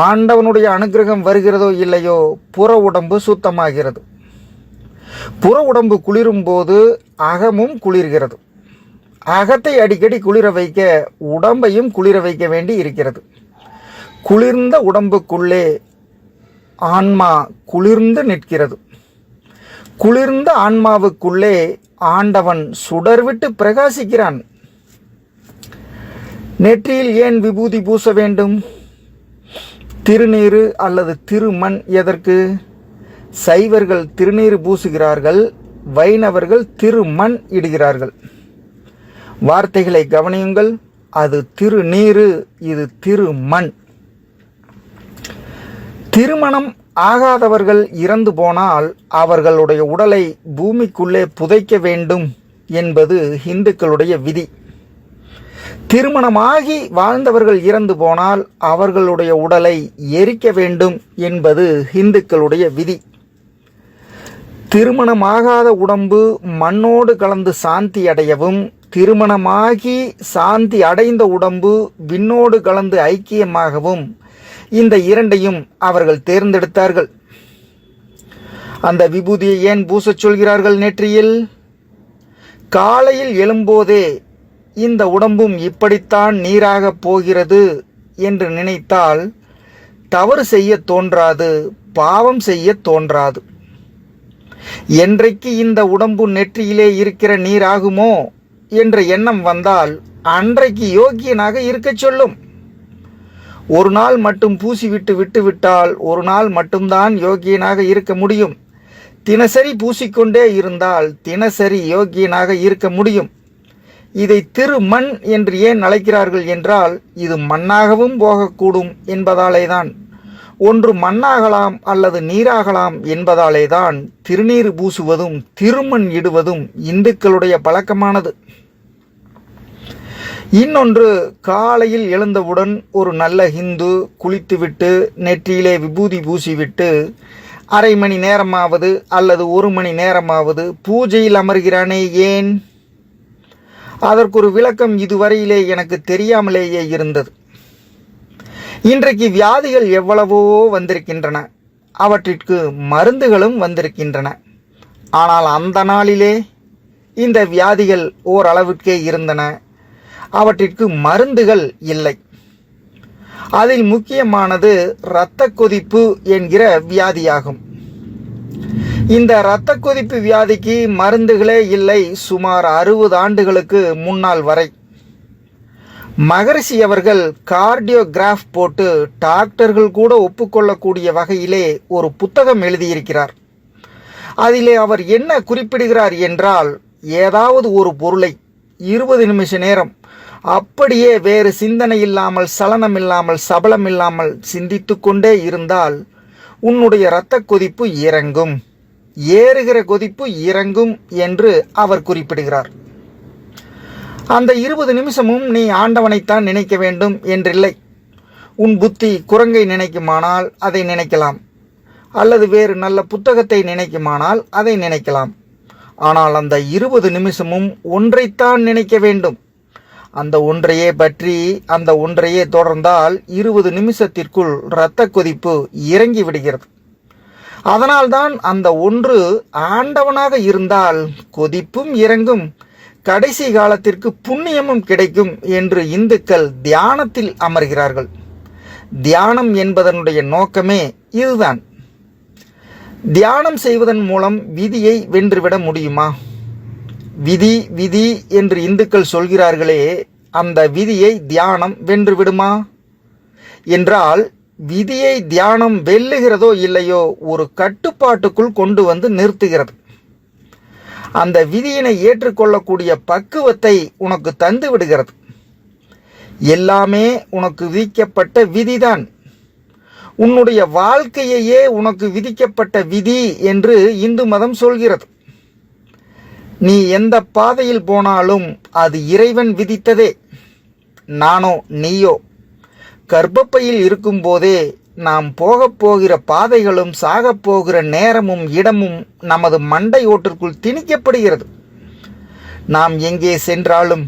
ஆண்டவனுடைய அனுக்கிரகம் வருகிறதோ இல்லையோ, புற உடம்பு சுத்தமாகிறது. புற உடம்பு குளிரும் போது அகமும் குளிர்கிறது. அகத்தை அடிக்கடி குளிர வைக்க உடம்பையும் குளிர வைக்க வேண்டி இருக்கிறது. குளிர்ந்த உடம்புக்குள்ளே ஆன்மா குளிர்ந்து நிற்கிறது. குளிர்ந்த ஆன்மாவுக்குள்ளே ஆண்டவன் சுடர்விட்டு பிரகாசிக்கிறான். நெற்றியில் ஏன் விபூதி பூச வேண்டும்? திருநீரு அல்லது திருமண் எதற்கு? சைவர்கள் திருநீறு பூசுகிறார்கள், வைணவர்கள் திருமண் இடுகிறார்கள். வார்த்தைகளை கவனியுங்கள். அது திருநீரு, இது திருமண். திருமணம் ஆகாதவர்கள் இறந்து போனால் அவர்களுடைய உடலை பூமிக்குள்ளே புதைக்க வேண்டும் என்பது இந்துக்களுடைய விதி. திருமணமாகி வாழ்ந்தவர்கள் இறந்து போனால் அவர்களுடைய உடலை எரிக்க வேண்டும் என்பது இந்துக்களுடைய விதி. திருமணமாகாத உடம்பு மண்ணோடு கலந்து சாந்தி அடையவும், திருமணமாகி சாந்தி அடைந்த உடம்பு விண்ணோடு கலந்து ஐக்கியமாகவும் இந்த இரண்டையும் அவர்கள் தேர்ந்தெடுத்தார்கள். அந்த விபூதியை ஏன் பூசச் சொல்கிறார்கள் நெற்றியில்? காலையில் எழும்போதே இந்த உடம்பும் இப்படித்தான் நீராக போகிறது என்று நினைத்தால் தவறு செய்ய தோன்றாது, பாவம் செய்ய தோன்றாது. என்றைக்கு இந்த உடம்பு நெற்றியிலே இருக்கிற நீராகுமோ என்ற எண்ணம் வந்தால் அன்றைக்கு யோக்கியனாக இருக்கச் சொல்லும். ஒரு நாள் மட்டும் பூசிவிட்டு விட்டுவிட்டால் ஒரு நாள் மட்டும்தான் யோக்கியனாக இருக்க முடியும். தினசரி பூசிக்கொண்டே இருந்தால் தினசரி யோக்கியனாக இருக்க முடியும். இதை திருமண் என்று ஏன் அழைக்கிறார்கள் என்றால் இது மண்ணாகவும் போகக்கூடும் என்பதாலேதான். ஒன்று மண்ணாகலாம் அல்லது நீராகலாம் என்பதாலேதான் திருநீறு பூசுவதும் திருமண் இடுவதும் இந்துக்களுடைய பழக்கமானது. இன்னொன்று, காலையில் எழுந்தவுடன் ஒரு நல்ல ஹிந்து குளித்துவிட்டு நெற்றியிலே விபூதி பூசிவிட்டு அரை மணி நேரமாவது அல்லது ஒரு மணி நேரமாவது பூஜையில் அமர்கிறானே, ஏன்? அதற்கொரு விளக்கம் இதுவரையிலே எனக்கு தெரியாமலேயே இருந்தது. இன்றைக்கு வியாதிகள் எவ்வளவோ வந்திருக்கின்றன, அவற்றிற்கு மருந்துகளும் வந்திருக்கின்றன. ஆனால் அந்த நாளிலே இந்த வியாதிகள் ஓரளவிற்கே இருந்தன, அவற்றிற்கு மருந்துகள் இல்லை. அதில் முக்கியமானது இரத்த கொதிப்பு என்கிற வியாதியாகும். இந்த இரத்த கொதிப்பு வியாதிக்கு மருந்துகளே இல்லை சுமார் 60 ஆண்டுகளுக்கு முன்னால் வரை. மகரிஷி அவர்கள் கார்டியோகிராஃப் போட்டு டாக்டர்கள் கூட ஒப்புக்கொள்ளக்கூடிய வகையிலே ஒரு புத்தகம் எழுதியிருக்கிறார். அதிலே அவர் என்ன குறிப்பிடுகிறார் என்றால், ஏதாவது ஒரு பொருளை 20 நிமிஷ நேரம் அப்படியே வேறு சிந்தனை இல்லாமல் சலனம் இல்லாமல் சபலம் இல்லாமல் சிந்தித்து கொண்டே இருந்தால் உன்னுடைய இரத்த கொதிப்பு இறங்கும், ஏறுகிற கொதிப்பு இறங்கும் என்று அவர் குறிப்பிடுகிறார். அந்த 20 நிமிஷமும் நீ ஆண்டவனைத்தான் நினைக்க வேண்டும் என்றில்லை. உன் புத்தி குரங்கை நினைக்குமானால் அதை நினைக்கலாம், அல்லது வேறு நல்ல புத்தகத்தை நினைக்குமானால் அதை நினைக்கலாம். ஆனால் அந்த 20 நிமிஷமும் ஒன்றைத்தான் நினைக்க வேண்டும். அந்த ஒன்றையே பற்றி அந்த ஒன்றையே தொடர்ந்தால் 20 நிமிஷத்திற்குள் இரத்த கொதிப்பு இறங்கி விடுகிறது. அதனால்தான் அந்த ஒன்று ஆண்டவனாக இருந்தால் கொதிப்பும் இறங்கும், கடைசி காலத்திற்கு புண்ணியமும் கிடைக்கும் என்று இந்துக்கள் தியானத்தில் அமர்கிறார்கள். தியானம் என்பதனுடைய நோக்கமே இதுதான். தியானம் செய்வதன் மூலம் விதியை வென்றுவிட முடியுமா? விதி விதி என்று இந்துக்கள் சொல்கிறார்களே, அந்த விதியை தியானம் வென்றுவிடுமா என்றால், விதியை தியானம் வெல்லுகிறதோ இல்லையோ ஒரு கட்டுப்பாட்டுக்குள் கொண்டு வந்து நிறுத்துகிறது. அந்த விதியினை ஏற்றுக்கொள்ளக்கூடிய பக்குவத்தை உனக்கு தந்து விடுகிறது. எல்லாமே உனக்கு விதிக்கப்பட்ட விதிதான். உன்னுடைய வாழ்க்கையையே உனக்கு விதிக்கப்பட்ட விதி என்று இந்து மதம் சொல்கிறது. நீ எந்த பாதையில் போனாலும் அது இறைவன் விதித்ததே. நானோ நீயோ கர்ப்பப்பையில் இருக்கும்போதே நாம் போகப் போகிற பாதைகளும் சாகப் போகிற நேரமும் இடமும் நமது மண்டை ஓட்டிற்குள் திணிக்கப்படுகிறது. நாம் எங்கே சென்றாலும்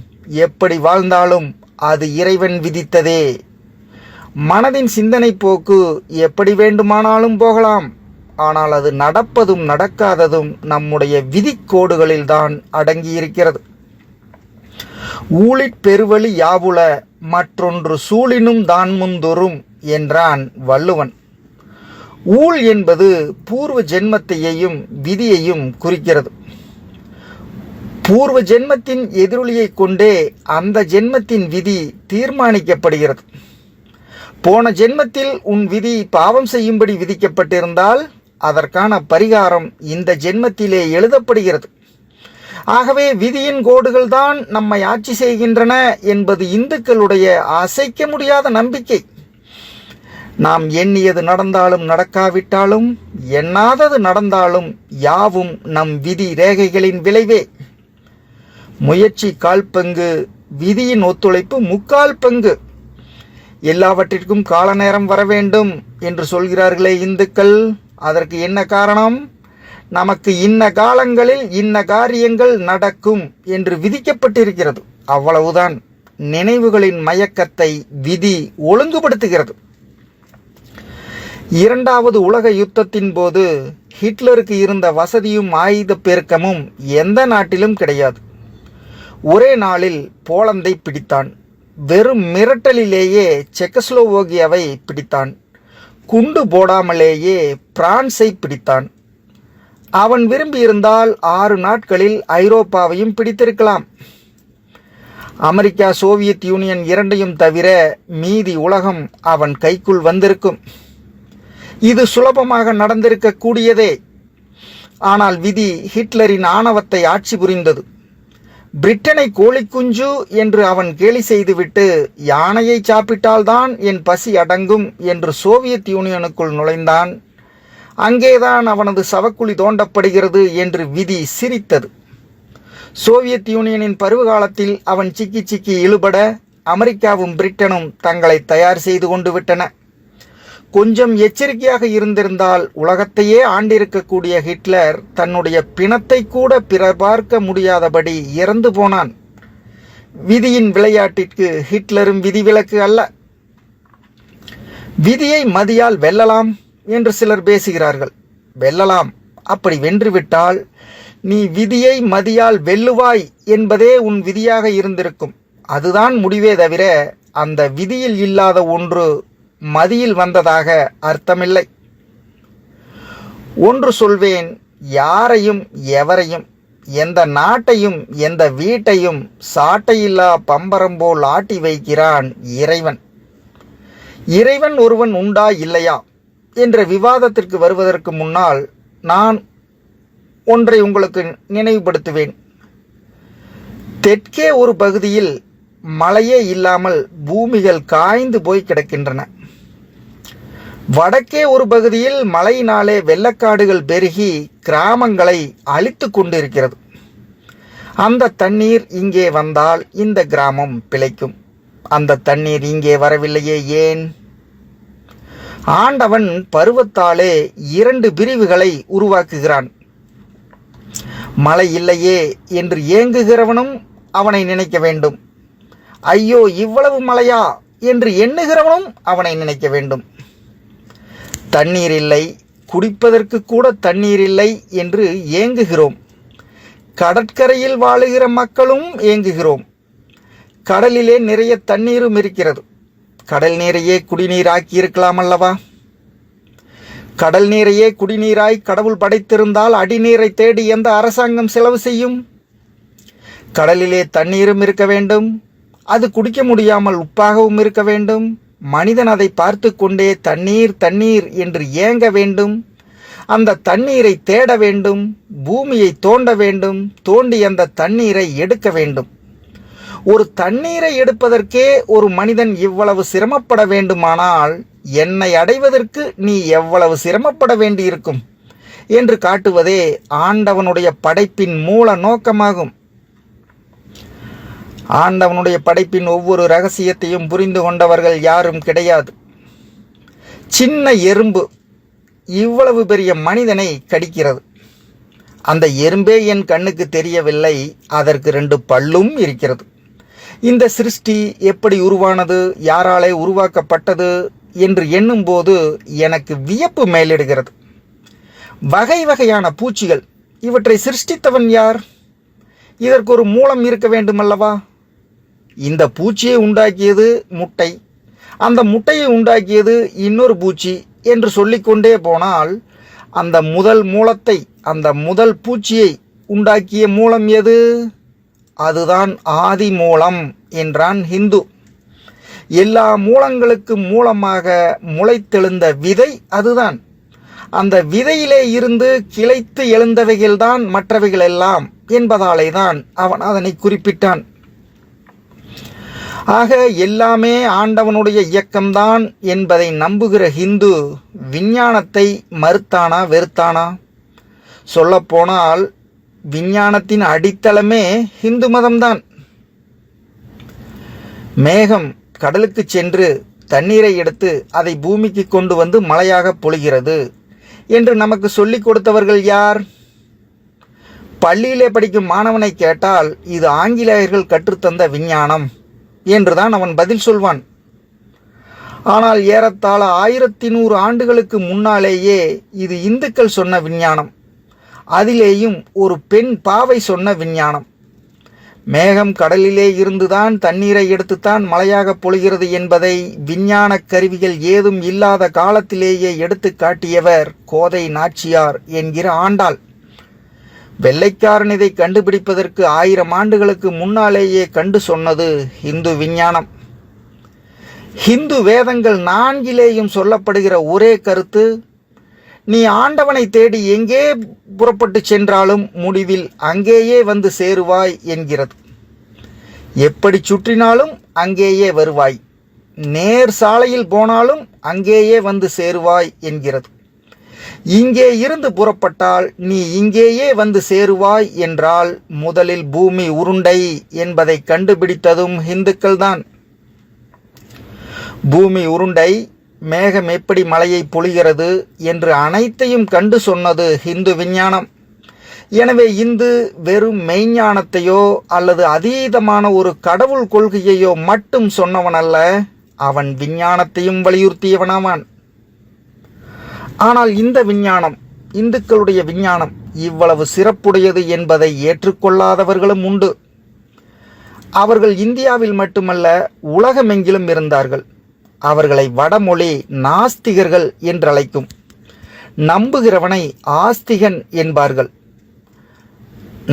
எப்படி வாழ்ந்தாலும் அது இறைவன் விதித்ததே. மனதின் சிந்தனை போக்கு எப்படி வேண்டுமானாலும் போகலாம், ஆனால் அது நடப்பதும் நடக்காததும் நம்முடைய விதிக்கோடுகளில்தான் அடங்கியிருக்கிறது. ஊழிற் பெருவழி யாவுல மற்றொன்று சூழினும் தான் முந்தொரும் என்றான் வள்ளுவன். ஊழ் என்பது பூர்வ ஜென்மத்தையும் விதியையும் குறிக்கிறது. பூர்வ ஜென்மத்தின் எதிரொலியை கொண்டே அந்த ஜென்மத்தின் விதி தீர்மானிக்கப்படுகிறது. போன ஜென்மத்தில் உன் விதி பாவம் செய்யும்படி விதிக்கப்பட்டிருந்தால் அதற்கான பரிகாரம் இந்த ஜென்மத்திலே எழுதப்படுகிறது. ஆகவே விதியின் கோடுகள் தான் நம்மை ஆட்சி செய்கின்றன என்பது இந்துக்களுடைய அசைக்க முடியாத நம்பிக்கை. நாம் எண்ணியது நடந்தாலும் நடக்காவிட்டாலும் எண்ணாதது நடந்தாலும் யாவும் நம் விதி ரேகைகளின் விளைவே. முயற்சி 1/4 பங்கு, விதியின் ஒத்துழைப்பு 3/4 பங்கு. எல்லாவற்றிற்கும் கால நேரம் வர வேண்டும் என்று சொல்கிறார்களே இந்துக்கள், அதற்கு என்ன காரணம்? நமக்கு இன்ன காலங்களில் இன்ன காரியங்கள் நடக்கும் என்று விதிக்கப்பட்டிருக்கிறது, அவ்வளவுதான். நினைவுகளின் மயக்கத்தை விதி ஒழுங்குபடுத்துகிறது. 2வது உலக யுத்தத்தின் போது ஹிட்லருக்கு இருந்த வசதியும் ஆயுத பெருக்கமும் எந்த நாட்டிலும் கிடையாது. ஒரே நாளில் போலந்தை பிடித்தான். வெறும் மிரட்டலிலேயே செக்கஸ்லோவோகியாவை பிடித்தான். குண்டு போடாமலேயே பிரான்ஸை பிடித்தான். அவன் விரும்பியிருந்தால் 6 நாட்களில் ஐரோப்பாவையும் பிடித்திருக்கலாம். அமெரிக்கா, சோவியத் யூனியன் இரண்டையும் தவிர மீதி உலகம் அவன் கைக்குள் வந்திருக்கும். இது சுலபமாக நடந்திருக்க கூடியதே. ஆனால் விதி ஹிட்லரின் ஆணவத்தை ஆட்சி புரிந்தது. பிரிட்டனை கோழிக்குஞ்சு என்று அவன் கேலி செய்துவிட்டு, யானையை சாப்பிட்டால்தான் என் பசி அடங்கும் என்று சோவியத் யூனியனுக்குள் நுழைந்தான். அங்கேதான் அவனது சவக்குழி தோண்டப்படுகிறது என்று விதி சிரித்தது. சோவியத் யூனியனின் பருவகாலத்தில் அவன் சிக்கி சிக்கி இழுபட அமெரிக்காவும் பிரிட்டனும் தங்களை தயார் செய்து கொண்டு விட்டன. கொஞ்சம் எச்சரிக்கையாக இருந்திருந்தால் உலகத்தையே ஆண்டிருக்கக்கூடிய ஹிட்லர் தன்னுடைய பிணத்தை கூட பிறர் பார்க்க முடியாதபடி இறந்து போனான். விதியின் விளையாட்டிற்கு ஹிட்லரும் விதிவிலக்கு அல்ல. விதியை மதியால் வெல்லலாம் என்று சிலர் பேசுகிறார்கள். வெல்லலாம். அப்படி வென்றுவிட்டால் நீ விதியை மதியால் வெல்லுவாய் என்பதே உன் விதியாக இருந்திருக்கும். அதுதான் முடிவே தவிர அந்த விதியில் இல்லாத ஒன்று மதியில் வந்ததாக அர்த்தமில்லை. ஒன்று சொல்வேன், யாரையும் எவரையும் எந்த நாட்டையும் எந்த வீட்டையும் சாட்டையில்லா பம்பரம் போல் ஆட்டி வைக்கிறான் இறைவன். இறைவன் ஒருவன் உண்டா இல்லையா என்ற விவாதத்திற்கு வருவதற்கு முன்னால் நான் ஒன்றை உங்களுக்கு நினைவுபடுத்துவேன். தெற்கே ஒரு பகுதியில் மழையே இல்லாமல் பூமிகள் காய்ந்து போய் கிடக்கின்றன. வடக்கே ஒரு பகுதியில் மழையினாலே வெள்ளக்காடுகள் பெருகி கிராமங்களை அழித்து கொண்டிருக்கிறது. அந்த தண்ணீர் இங்கே வந்தால் இந்த கிராமம் பிழைக்கும். அந்த தண்ணீர் இங்கே வரவில்லையே, ஏன்? ஆண்டவன் பருவத்தாலே 2 பிரிவுகளை உருவாக்குகிறான். மழை இல்லையே என்று ஏங்குகிறவனும் அவனை நினைக்க வேண்டும். ஐயோ இவ்வளவு மழையா என்று எண்ணுகிறவனும் அவனை நினைக்க வேண்டும். தண்ணீர் இல்லை, குடிப்பதற்கு கூட தண்ணீர் இல்லை என்று ஏங்குகிறோம். கடற்கரையில் வாழுகிற மக்களும் ஏங்குகிறோம். கடலிலே நிறைய தண்ணீரும் இருக்கிறது. கடல் நீரையே குடிநீராக்கி இருக்கலாம் அல்லவா? கடல் நீரையே குடிநீராய் கடவுள் படைத்திருந்தால் அடிநீரை தேடி எந்த அரசாங்கம் செலவு செய்யும்? கடலிலே தண்ணீரும் இருக்க வேண்டும். அது குடிக்க முடியாமல் உப்பாகவும் இருக்க வேண்டும். மனிதன் அதை பார்த்து கொண்டே தண்ணீர் தண்ணீர் என்று ஏங்க வேண்டும். அந்த தண்ணீரை தேட வேண்டும். பூமியை தோண்ட வேண்டும். தோண்டி அந்த தண்ணீரை எடுக்க வேண்டும். ஒரு தண்ணீரை எடுப்பதற்கே ஒரு மனிதன் இவ்வளவு சிரமப்பட வேண்டுமானால் என்னை அடைவதற்கு நீ எவ்வளவு சிரமப்பட வேண்டியிருக்கும் என்று காட்டுவதே ஆண்டவனுடைய படைப்பின் மூல நோக்கமாகும். ஆண்டவனுடைய படைப்பின் ஒவ்வொரு ரகசியத்தையும் புரிந்து கொண்டவர்கள் யாரும் கிடையாது. சின்ன எறும்பு இவ்வளவு பெரிய மனிதனை கடிக்கிறது. அந்த எறும்பே என் கண்ணுக்கு தெரியவில்லை, அதற்கு 2 பல்லும் இருக்கிறது. இந்த சிருஷ்டி எப்படி உருவானது, யாராலே உருவாக்கப்பட்டது என்று எண்ணும்போது எனக்கு வியப்பு மேலிடுகிறது. வகை வகையான பூச்சிகள், இவற்றை சிருஷ்டித்தவன் யார்? இதற்கு ஒரு மூலம் இருக்க வேண்டுமல்லவா? இந்த பூச்சியை உண்டாக்கியது முட்டை, அந்த முட்டையை உண்டாக்கியது இன்னொரு பூச்சி என்று சொல்லிக்கொண்டே போனால் அந்த முதல் மூலத்தை, அந்த முதல் பூச்சியை உண்டாக்கிய மூலம் எது? அதுதான் ஆதி மூலம் என்றான் ஹிந்து. எல்லா மூலங்களுக்கு மூலமாக முளைத்தெழுந்த விதை அதுதான். அந்த விதையிலே இருந்து கிளைத்து எழுந்தவைகள்தான் மற்றவைகள் எல்லாம் என்பதாலே தான் அவன் அதனை குறிப்பிட்டான். ஆக எல்லாமே ஆண்டவனுடைய இயக்கம்தான் என்பதை நம்புகிற ஹிந்து விஞ்ஞானத்தை மறுத்தானா வெறுத்தானா? சொல்லப்போனால் விஞ்ஞானத்தின் அடித்தளமே ஹிந்து மதம்தான். மேகம் கடலுக்கு சென்று தண்ணீரை எடுத்து அதை பூமிக்கு கொண்டு வந்து மழையாக பொழிகிறது என்று நமக்கு சொல்லிக் கொடுத்தவர்கள் யார்? பள்ளியிலே படிக்கும் மாணவனை கேட்டால் இது ஆங்கிலேயர்கள் கற்றுத்தந்த விஞ்ஞானம் என்றுதான் அவன் பதில் சொல்வான். ஆனால் ஏறத்தாழ 1100 ஆண்டுகளுக்கு முன்னாலேயே இது இந்துக்கள் சொன்ன விஞ்ஞானம். அதிலேயும் ஒரு பெண் பாவை சொன்ன விஞ்ஞானம். மேகம் கடலிலே இருந்துதான் தண்ணீரை எடுத்துத்தான் மழையாக பொழிகிறது என்பதை விஞ்ஞான கருவிகள் ஏதும் இல்லாத காலத்திலேயே எடுத்து காட்டியவர் கோதை நாச்சியார் என்கிற ஆண்டாள். வெள்ளைக்காரன் இதை கண்டுபிடிப்பதற்கு 1000 ஆண்டுகளுக்கு முன்னாலேயே கண்டு சொன்னது இந்து விஞ்ஞானம். ஹிந்து வேதங்கள் 4லேயும் சொல்லப்படுகிற ஒரே கருத்து, நீ ஆண்டவனை தேடி எங்கே புறப்பட்டு சென்றாலும் முடிவில் அங்கேயே வந்து சேருவாய் என்கிறது. எப்படி சுற்றினாலும் அங்கேயே வருவாய், நேர் சாலையில் போனாலும் அங்கேயே வந்து சேருவாய் என்கிறது. இங்கே இருந்து புறப்பட்டால் நீ இங்கேயே வந்து சேருவாய் என்றால் முதலில் பூமி உருண்டை என்பதை கண்டுபிடித்ததும் இந்துக்கள் தான். பூமி உருண்டை, மேகம் எப்படி மழையை பொழிகிறது என்று அனைத்தையும் கண்டு சொன்னது ஹிந்து விஞ்ஞானம். எனவே இந்து வெறும் மெய்ஞானத்தையோ அல்லது அதீதமான ஒரு கடவுள் கொள்கையையோ மட்டும் சொன்னவன் அல்ல, அவன் விஞ்ஞானத்தையும் வலியுறுத்தியவனாவான். ஆனால் இந்த விஞ்ஞானம், இந்துக்களுடைய விஞ்ஞானம் இவ்வளவு சிறப்புடையது என்பதை ஏற்றுக்கொள்ளாதவர்களும் உண்டு. அவர்கள் இந்தியாவில் மட்டுமல்ல, உலகமெங்கிலும் இருந்தார்கள். அவர்களை வடமொழி நாஸ்திகர்கள் என்றழைக்கும். நம்புகிறவனை ஆஸ்திகன் என்பார்கள்.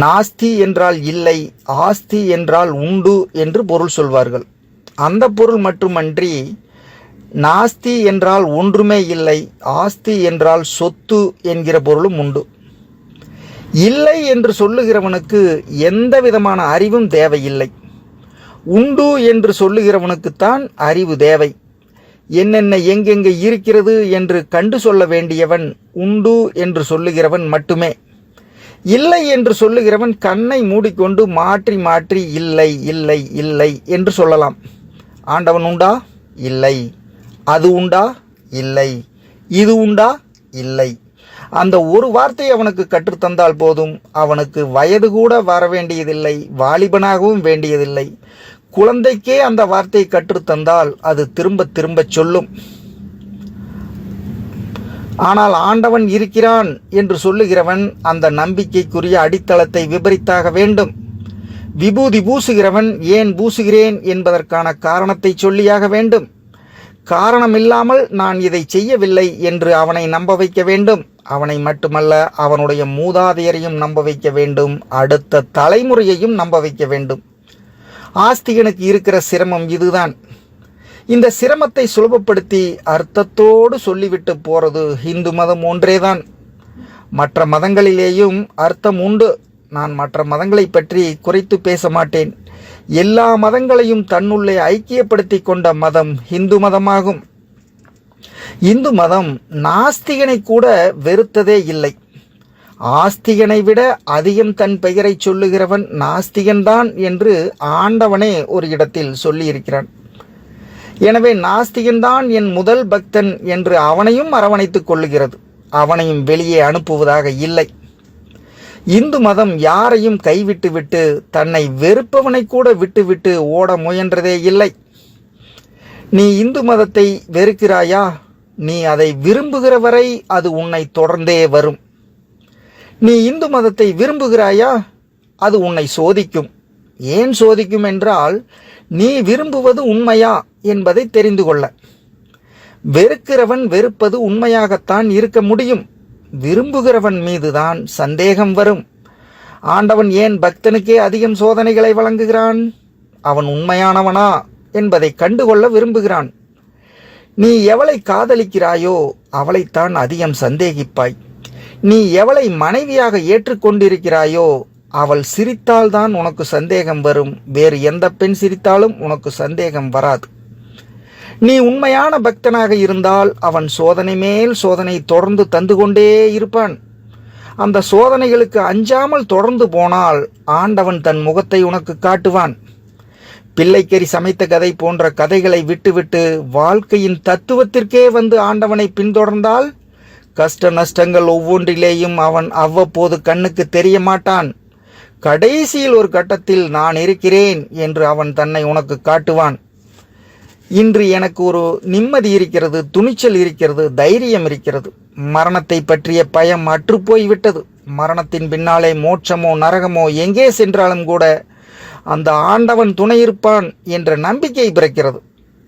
நாஸ்தி என்றால் இல்லை, ஆஸ்தி என்றால் உண்டு என்று பொருள் சொல்வார்கள். அந்த பொருள் மட்டுமன்றி, நாஸ்தி என்றால் ஒன்றுமே இல்லை, ஆஸ்தி என்றால் சொத்து என்கிற பொருளும் உண்டு. இல்லை என்று சொல்லுகிறவனுக்கு எந்த விதமான அறிவும் தேவையில்லை. உண்டு என்று சொல்லுகிறவனுக்குத்தான் அறிவு தேவை. என்னென்ன எங்கெங்கே இருக்கிறது என்று கண்டு சொல்ல வேண்டியவன் உண்டு என்று சொல்லுகிறவன் மட்டுமே. இல்லை என்று சொல்லுகிறவன் கண்ணை மூடிக்கொண்டு மாற்றி மாற்றி இல்லை இல்லை இல்லை என்று சொல்லலாம். ஆண்டவன் உண்டா? இல்லை. அது உண்டா? இல்லை. இது உண்டா? இல்லை. அந்த ஒரு வார்த்தை அவனுக்கு கற்றுத்தந்தால் போதும். அவனுக்கு வயது கூட வர வேண்டியதில்லை, வாலிபனாகவும் வேண்டியதில்லை. குழந்தைக்கே அந்த வார்த்தையை கற்றுத்தந்தால் அது திரும்ப திரும்ப சொல்லும். ஆனால் ஆண்டவன் இருக்கிறான் என்று சொல்லுகிறவன் அந்த நம்பிக்கைக்குரிய அடித்தளத்தை விபரித்தாக வேண்டும். விபூதி பூசுகிறவன் ஏன் பூசுகிறேன் என்பதற்கான காரணத்தை சொல்லியாக வேண்டும். காரணமில்லாமல் நான் இதை செய்யவில்லை என்று அவனை நம்ப வைக்க வேண்டும். அவனை மட்டுமல்ல, அவனுடைய மூதாதையரையும் நம்ப வைக்க வேண்டும். அடுத்த தலைமுறையையும் நம்ப வைக்க வேண்டும். ஆஸ்திகனுக்கு இருக்கிற சிரமம் இதுதான். இந்த சிரமத்தை சுலபப்படுத்தி அர்த்தத்தோடு சொல்லிவிட்டு போறது இந்து மதம் ஒன்றேதான். மற்ற மதங்களிலேயும் அர்த்தம் உண்டு. நான் மற்ற மதங்களை பற்றி குறைத்து பேச மாட்டேன். எல்லா மதங்களையும் தன்னுள்ளே ஐக்கியப்படுத்தி கொண்ட மதம் இந்து மதமாகும். இந்து மதம் நாஸ்திகனை கூட வெறுத்ததே இல்லை. ஆஸ்திகனை விட அதிகம் தன் பெயரை சொல்லுகிறவன் நாஸ்திகன்தான் என்று ஆண்டவனே ஒரு இடத்தில் சொல்லியிருக்கிறான். எனவே நாஸ்திகன்தான் என் முதல் பக்தன் என்று அவனையும் அரவணைத்துக் கொள்ளுகிறது. அவனையும் வெளியே அனுப்புவதாக இல்லை. இந்து மதம் யாரையும் கைவிட்டு விட்டு தன்னை வெறுப்பவனை கூட விட்டுவிட்டு ஓட முயன்றதே இல்லை. நீ இந்து மதத்தை வெறுக்கிறாயா? நீ அதை விரும்புகிற வரை அது உன்னை தொடர்ந்தே வரும். நீ இந்து மதத்தை விரும்புகிறாயா? அது உன்னை சோதிக்கும். ஏன் சோதிக்கும் என்றால், நீ விரும்புவது உண்மையா என்பதை தெரிந்து கொள்ள. வெறுக்கிறவன் வெறுப்பது உண்மையாகத்தான் இருக்க முடியும். விரும்புகிறவன் மீதுதான் சந்தேகம் வரும். ஆண்டவன் ஏன் பக்தனுக்கே அதிகம் சோதனைகளை வழங்குகிறான்? அவன் உண்மையானவனா என்பதை கண்டுகொள்ள விரும்புகிறான். நீ எவளை காதலிக்கிறாயோ அவளைத்தான் அதிகம் சந்தேகிப்பாய். நீ எவளை மனைவியாக ஏற்றுக்கொண்டிருக்கிறாயோ அவள் சிரித்தால்தான் உனக்கு சந்தேகம் வரும். வேறு எந்த பெண் சிரித்தாலும் உனக்கு சந்தேகம் வராது. நீ உண்மையான பக்தனாக இருந்தால் அவன் சோதனை மேல் சோதனை தொடர்ந்து தந்து கொண்டே இருப்பான். அந்த சோதனைகளுக்கு அஞ்சாமல் தொடர்ந்து போனால் ஆண்டவன் தன் முகத்தை உனக்கு காட்டுவான். பிள்ளைக்கறி சமைத்த கதை போன்ற கதைகளை விட்டுவிட்டு வாழ்க்கையின் தத்துவத்திற்கே வந்து ஆண்டவனை பின்தொடர்ந்தால் கஷ்ட நஷ்டங்கள் ஒவ்வொன்றிலேயும் அவன் அவ்வப்போது கண்ணுக்கு தெரிய மாட்டான். கடைசியில் ஒரு கட்டத்தில் நான் இருக்கிறேன் என்று அவன் தன்னை உனக்கு காட்டுவான். இன்று எனக்கு ஒரு நிம்மதி இருக்கிறது, துணிச்சல் இருக்கிறது, தைரியம் இருக்கிறது. மரணத்தை பற்றிய பயம் அற்றுப்போய்விட்டது. மரணத்தின் பின்னாலே மோட்சமோ நரகமோ எங்கே சென்றாலும் கூட அந்த ஆண்டவன் துணை இருப்பான் என்ற நம்பிக்கை பிறக்கிறது.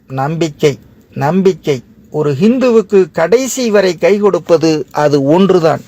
நம்பிக்கை நம்பிக்கை ஒரு ஹிந்துவுக்கு கடைசி வரை கை கொடுப்பது அது ஒன்றுதான்.